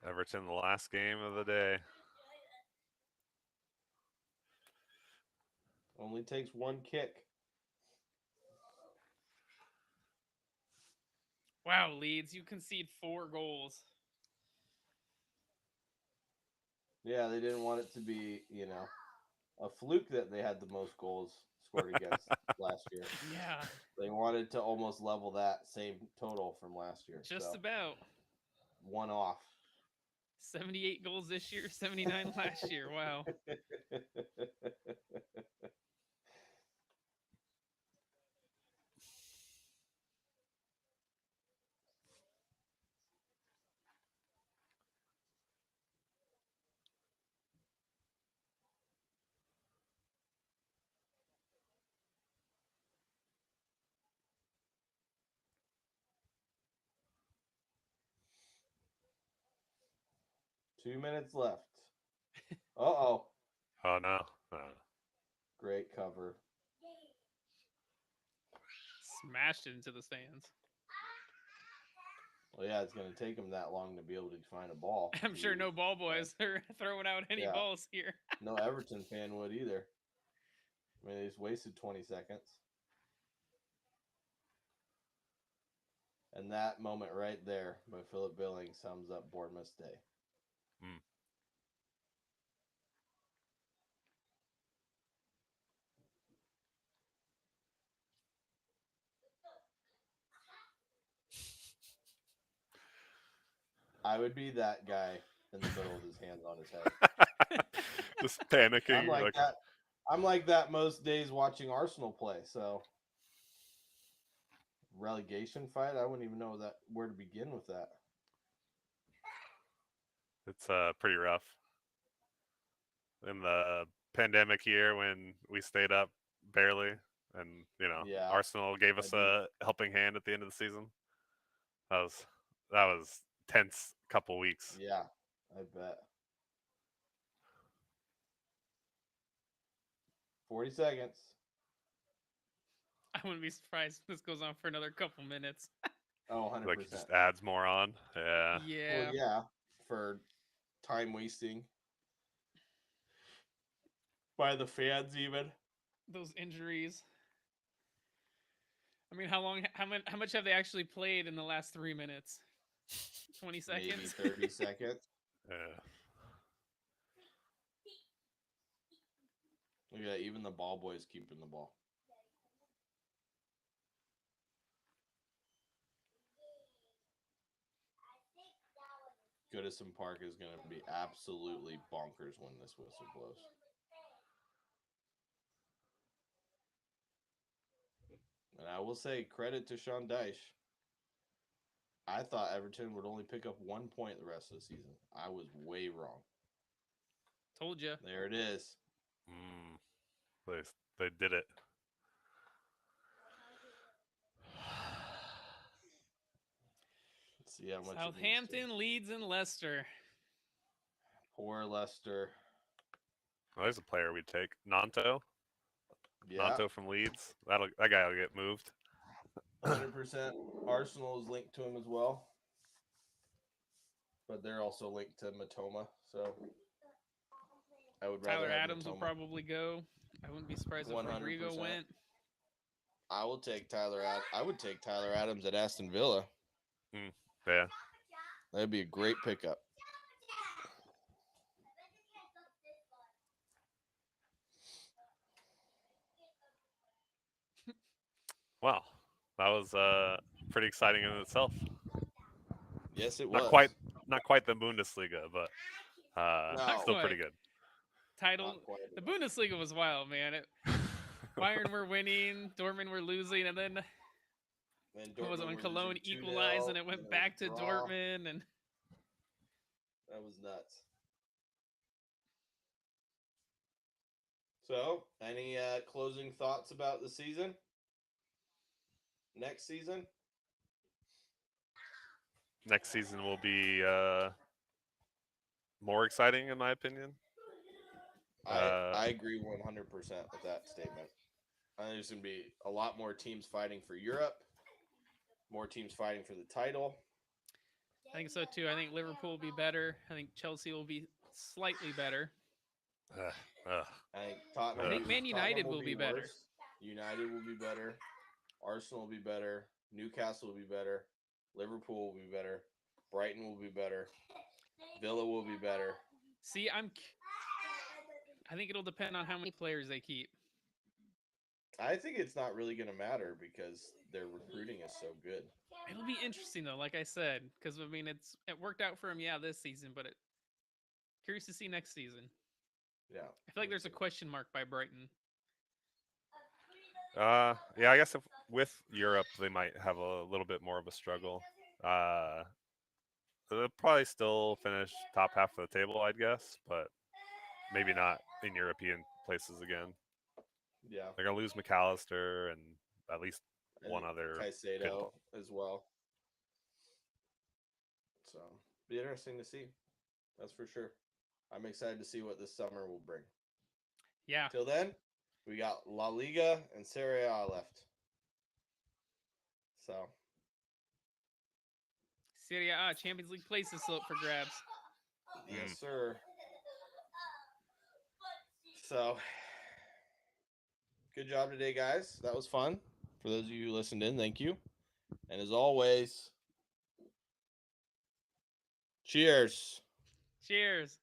Everton, the last game of the day. Only takes one kick. Wow, Leeds, you concede 4 goals. Yeah, they didn't want it to be, a fluke that they had the most goals scored against last year. Yeah, They wanted to almost level that same total from last year. just about. One off. 78 goals this year, 79 last year. Wow. 2 minutes left. Uh-oh. Oh no. No. Great cover. Smashed it into the stands. Well, yeah, it's going to take them that long to be able to find a ball. I'm sure no ball boys are throwing out any Yeah. balls here. No Everton fan would either. I mean, they just wasted 20 seconds. And that moment right there by Philip Billings sums up Bournemouth's day. Mm. I would be that guy in the middle with his hands on his head. Just panicking. I'm like that. I'm like that most days watching Arsenal play. So relegation fight, I wouldn't even know where to begin with that. It's pretty rough. In the pandemic year when we stayed up barely, and Yeah, Arsenal gave us a helping hand at the end of the season. That was tense couple weeks. Yeah, I bet. 40 seconds. I wouldn't be surprised if this goes on for another couple minutes. Oh, 100%. Like it just adds more on. Yeah. Yeah. Well, yeah, for time wasting by the fans even. Those injuries. I mean, how much have they actually played in the last 3 minutes? 20 seconds? Maybe 30 seconds. Yeah. Look at that, even the ball boys keeping the ball. Goodison Park is going to be absolutely bonkers when this whistle blows. And I will say credit to Sean Dyche. I thought Everton would only pick up 1 point the rest of the season. I was way wrong. Told you. There it is. They did it. Let's see how much Southampton, Leeds, and Leicester. Poor Leicester. Well, there's a player we'd take. Nanto. Yeah. Nanto from Leeds. That guy will get moved. 100%. Arsenal is linked to him as well. But they're also linked to Matoma. So I would rather Tyler have Adams Matoma. will probably go. I wouldn't be surprised if Rodrigo 100%. went. I will take I would take Tyler Adams at Aston Villa. Yeah. That'd be a great pickup. Wow. That was pretty exciting in itself. Yes, it was. Not quite the Bundesliga, but No. still pretty good. Title. The Bundesliga was wild, man. Bayern were winning, Dortmund were losing, and then what was it when Cologne equalized and it went back to Dortmund, and that was nuts. So, any closing thoughts about the season? Next season? Next season will be more exciting, in my opinion. I agree 100% with that statement. I think there's going to be a lot more teams fighting for Europe, more teams fighting for the title. I think so too. I think Liverpool will be better. I think Chelsea will be slightly better. I think Tottenham. I think Man United will be better. United will be better. Arsenal will be better. Newcastle will be better. Liverpool will be better. Brighton will be better. Villa will be better. See, I think it'll depend on how many players they keep. I think it's not really going to matter because their recruiting is so good. It'll be interesting though, like I said, because I mean it worked out for him, this season, but curious to see next season. Yeah, I feel like there's a question mark by Brighton. Yeah, I guess with Europe they might have a little bit more of a struggle. They'll probably still finish top half of the table, I'd guess, but maybe not in European places again. Yeah, they're gonna lose McAllister and at least one other Caicedo as well. So be interesting to see. That's for sure. I'm excited to see what this summer will bring. Yeah. Till then, we got La Liga and Serie A left. So, Serie A Champions League places still up for grabs. yes, sir. So, good job today, guys. That was fun. For those of you who listened in, thank you. And as always, cheers. Cheers.